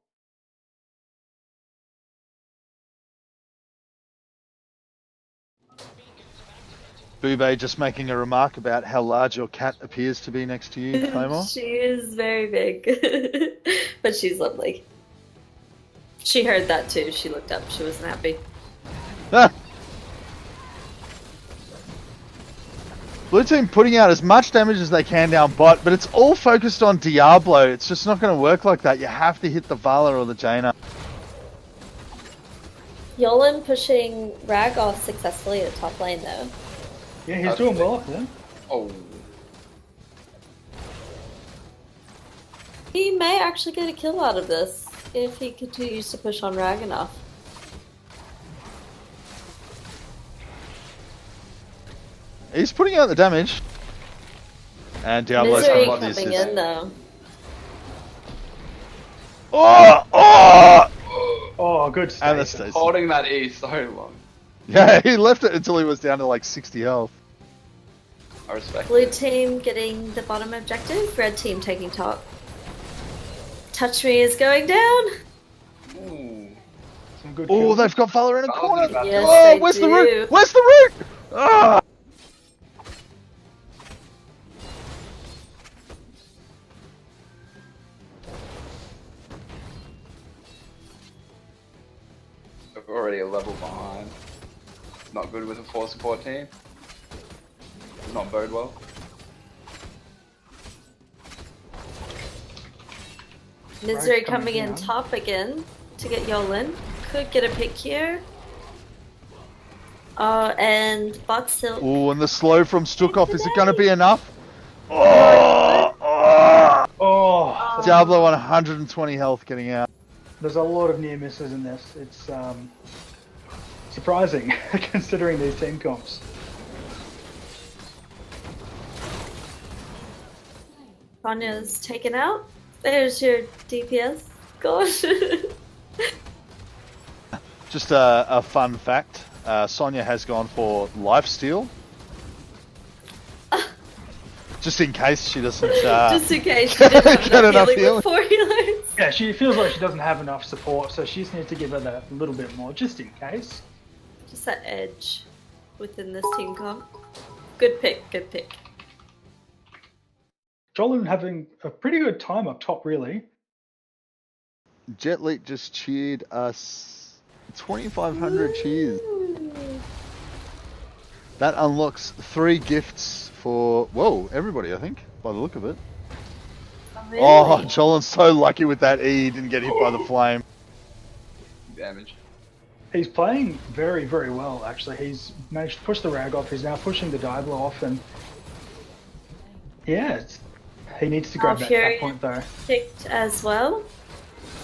Boobay just making a remark about how large your cat appears to be next to you, Claymore. She is very big, but she's lovely. She heard that too. She looked up. She wasn't happy. Ah! Blue team putting out as much damage as they can down bot, but it's all focused on Diablo. It's just not going to work like that. You have to hit the Vala or the Jaina. Yolan pushing Rag off successfully at top lane though. Yeah, he's doing well up there. Oh, He may actually get a kill out of this if he continues to push on Rag enough. He's putting out the damage. And Diablo's Misery coming to the coming assist. in though. Oh! Oh! Oh, good And the stay. Stacy. holding that E so long. Yeah, he left it until he was down to like 60 health. I respect Blue it. team getting the bottom objective, red team taking top. Touch Me is going down. Ooh. Some good Oh, kills. they've got Vala in a Vala's corner. about to- Yes, Oh, they where's the do. root? Where's the root? Ah! We're already a level behind. Not good with a 4 support team. Does not bode well. Misery Rag's coming coming in down. top again to get Yolan. Could get a pick here. And bot still. Oh, and the slow from Stukov. Is it going to be enough? Oh! Oh! Oh, Diablo on 120 health getting out. there's a lot of near misses in this. It's surprising considering these team comps. Sonya's taken out. There's your DPS. Gosh. Just a fun fact. Sonya has gone for lifesteal. Just in case she doesn't... Just in case she didn't have get enough enough healing healing. before healers. Yeah, she feels like she doesn't have enough support, so she just needs to give her that little bit more, just in case. Just that edge within this team comp. Good pick, good pick. Jolin having a pretty good time up top, really. Jetleet just cheered us 2,500 cheers. That unlocks 3 gifts for, whoa, everybody, I think, by the look of it. Really? Oh, Jolin's so lucky with that E, he didn't get hit by the flame. Damage. He's playing very, very well, actually. He's managed to push the Rag off. He's now pushing the Diablo off, and yeah, he needs to grab that Fury point, though. picked as well.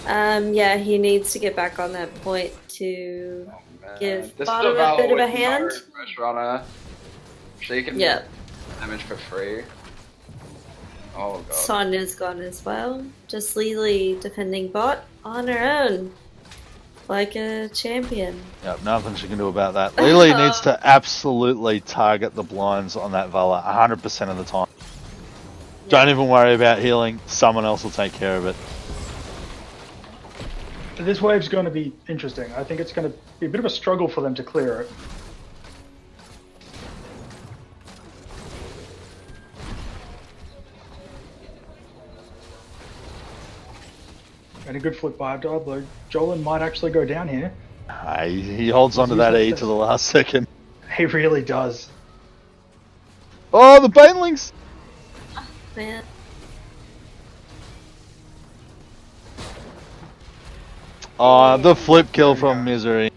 Yeah, he needs to get back on that point to give This bottom is a Vala bit of a with hand. no pressure on her. She can Yeah. damage for free. Oh god. Sonya's gone as well. Just Lily defending bot on her own. Like a champion. Yep, nothing she can do about that. Lily needs to absolutely target the blinds on that Vala 100% of the time. Don't even worry about healing, someone else will take care of it. This wave's going to be interesting. I think it's going to be a bit of a struggle for them to clear it. And a good flip by Diablo. Jolin might actually go down here. He holds onto that E to the last second. He really does. Oh, the Banelings! Man. Oh, the flip kill from Misery.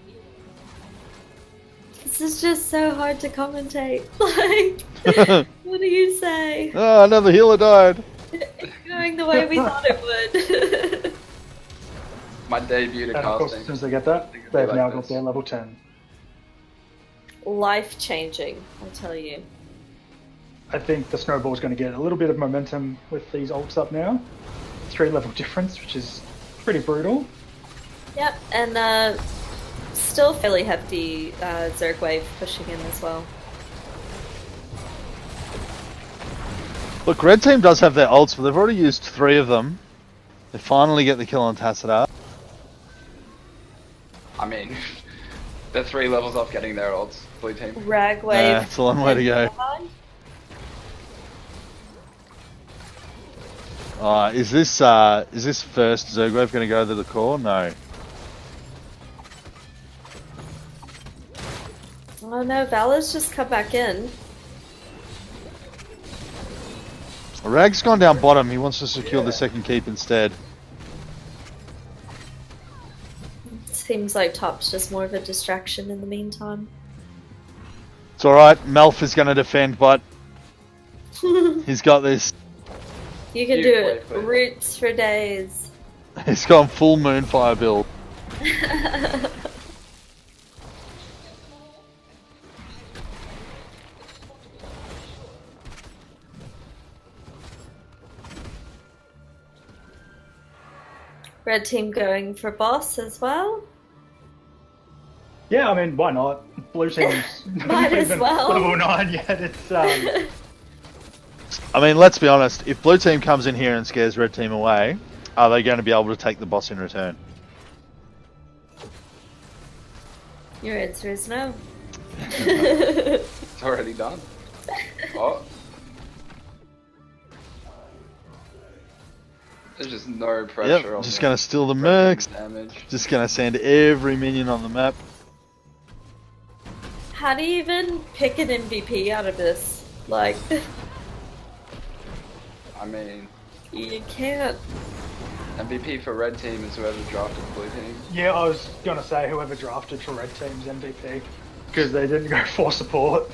This is just so hard to commentate. Like, what do you say? Oh, another healer died. It's going the way we thought it would. My debut to And of course, as casting. soon as they get that, Think it'd be they've like now this. got their level 10. Life changing, I'll tell you. I think the snowball's going to get a little bit of momentum with these ults up now. 3 level difference, which is pretty brutal. Yep, and still fairly hefty Zerg wave pushing in as well. Look, red team does have their ults, but they've already used 3 of them. They finally get the kill on Tassadar. I mean, they're 3 levels off getting their odds. Blue team. Rag wave. Yeah, it's a long way to go. Is this first Zerg wave going to go to the core? No. Oh no, Valor's just come back in. Rag's gone down bottom. He wants to secure the second keep instead. Seems like top's just more of a distraction in the meantime. It's alright. Melf is going to defend, but he's got this. You can do it. Roots for days. He's gone full Moonfire build. Red team going for boss as well. Yeah, I mean, why not? Blue team's Might as even well. level 9 yet. It's I mean, let's be honest. If blue team comes in here and scares red team away, are they going to be able to take the boss in return? Your answer is no. It's already done. Oh. There's just no pressure Yep, on just the going to steal the red mercs. team's damage. Just going to send every minion on the map. How do you even pick an MVP out of this? Like, I mean, you can't. MVP for red team is whoever drafted blue team. yeah, I was going to say whoever drafted for red team's MVP. Because they didn't go for support.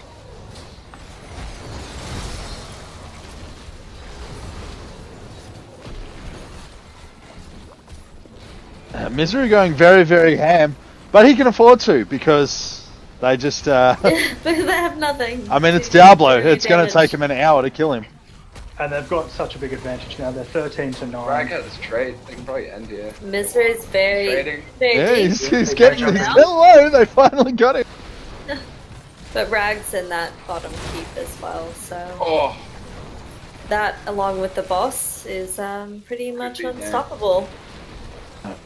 Misery going very, very ham. But he can afford to because they just... But they have nothing. I mean, it's Diablo. It's going to take him an hour to kill him. And they've got such a big advantage now. They're 13 to 9. Rag has trade. They can probably end here. Misery's very, Trading. very Yeah, deep. he's getting low. They finally got him. But Rag's in that bottom keep as well, so Oh, that, along with the boss, is pretty much be, yeah. unstoppable.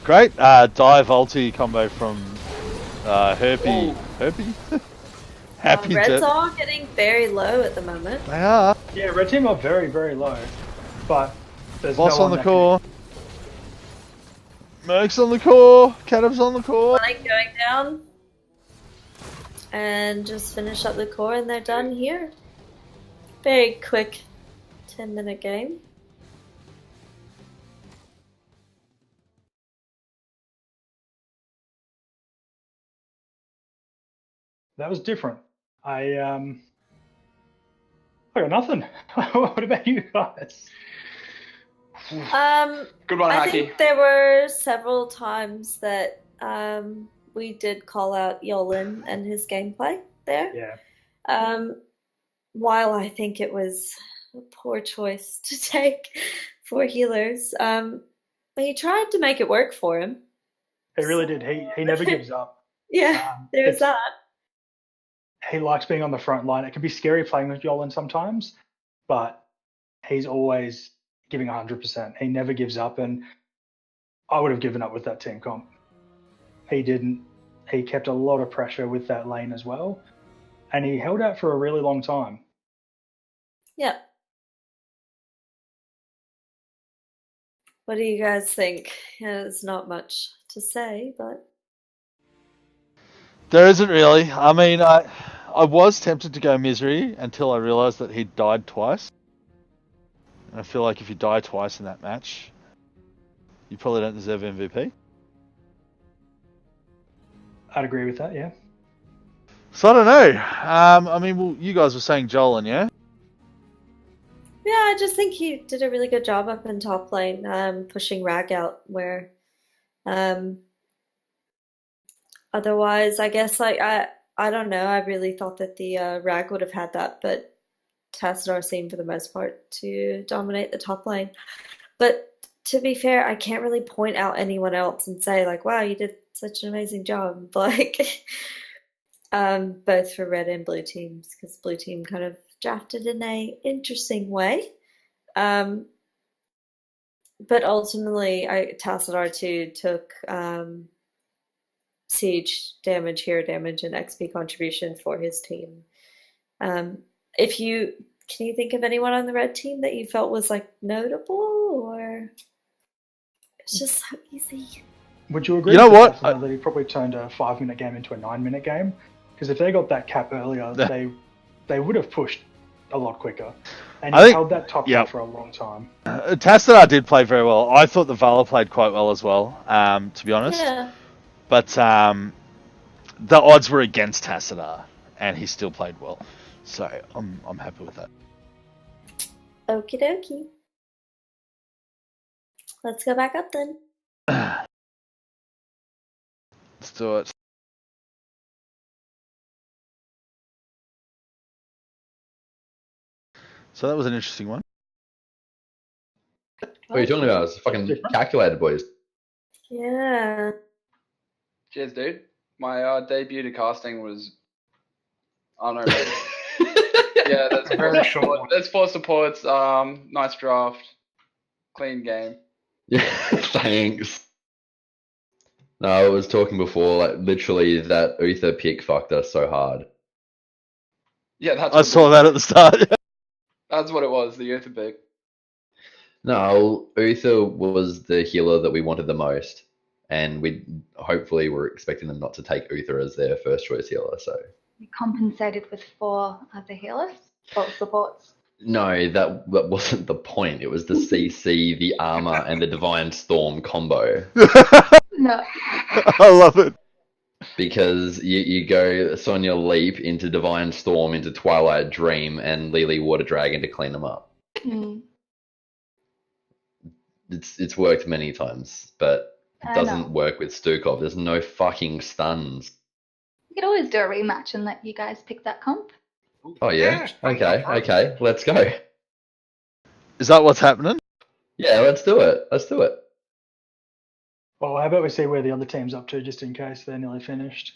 Great dive ulti combo from Herpy. Herpy? Happy Red's to... all getting very low at the moment. They are. Yeah, red team are very, very low. But there's Boss no on one the that can- core. Merc's on the core. Cadav's on the core. Like going down. And just finish up the core and they're done here. Very quick 10-minute game. That was different. I got nothing. What about you guys? good one, I Haki. think there were several times that we did call out Yolan and his gameplay there. Yeah. While I think it was a poor choice to take for healers, he tried to make it work for him. He really did. He never gives up. Yeah, there's it's- that. He likes being on the front line. It can be scary playing with Yolan sometimes, but he's always giving 100%. He never gives up, and I would have given up with that team comp. He didn't. He kept a lot of pressure with that lane as well, and he held out for a really long time. Yeah. What do you guys think? Yeah, there's not much to say, but There isn't really. I mean, I was tempted to go Misery until I realised that he died twice. And I feel like if you die twice in that match, you probably don't deserve MVP. I'd agree with that, yeah. So I don't know. I mean, well, you guys were saying Jolan, yeah? yeah, I just think he did a really good job up in top lane, pushing Rag out where otherwise I guess like I don't know, I really thought that the Rag would have had that, but Tassadar seemed for the most part to dominate the top lane. But to be fair, I can't really point out anyone else and say like, wow, you did such an amazing job. Like both for red and blue teams, because blue team kind of drafted in a interesting way. But ultimately, Tassadar 2 took siege damage, hero damage, and XP contribution for his team. Can you think of anyone on the red team that you felt was like notable, or it's just so easy? Would you agree? You know what? That he probably turned a 5-minute game into a 9-minute game, because if they got that cap earlier, they would have pushed a lot quicker, and he held that top lane for a long time. Tassadar did play very well. I thought the Vala played quite well as well, to be honest. Yeah. But the odds were against Tassadar, and he still played well. So I'm happy with that. Okie dokie. Let's go back up then. Let's do it. So that was an interesting one. What are you talking about? It's fucking calculated, boys. Yeah. Cheers, dude. My debut to casting was, I don't know. Yeah, that's Very short. That's 4 supports. Nice draft, clean game. Yeah, thanks. No, I was talking before, like literally that Uther pick fucked us so hard. Yeah, that's. I saw that at the start. That's what it was. The Uther pick. No, Uther was the healer that we wanted the most, and we hopefully were expecting them not to take Uther as their first choice healer. So We compensated with 4 other healers, 4 supports. no, that wasn't the point. It was the CC, the armor, and the Divine Storm combo. No. I love it. Because you go Sonya Leap into Divine Storm into Twilight Dream and Lily Water Dragon to clean them up. Mm. It's worked many times, but it doesn't work with Stukov. There's no fucking stuns. We could always do a rematch and let you guys pick that comp. Oh yeah? Okay, let's go. Is that what's happening? Yeah, let's do it. Well, how about we see where the other team's up to, just in case they're nearly finished.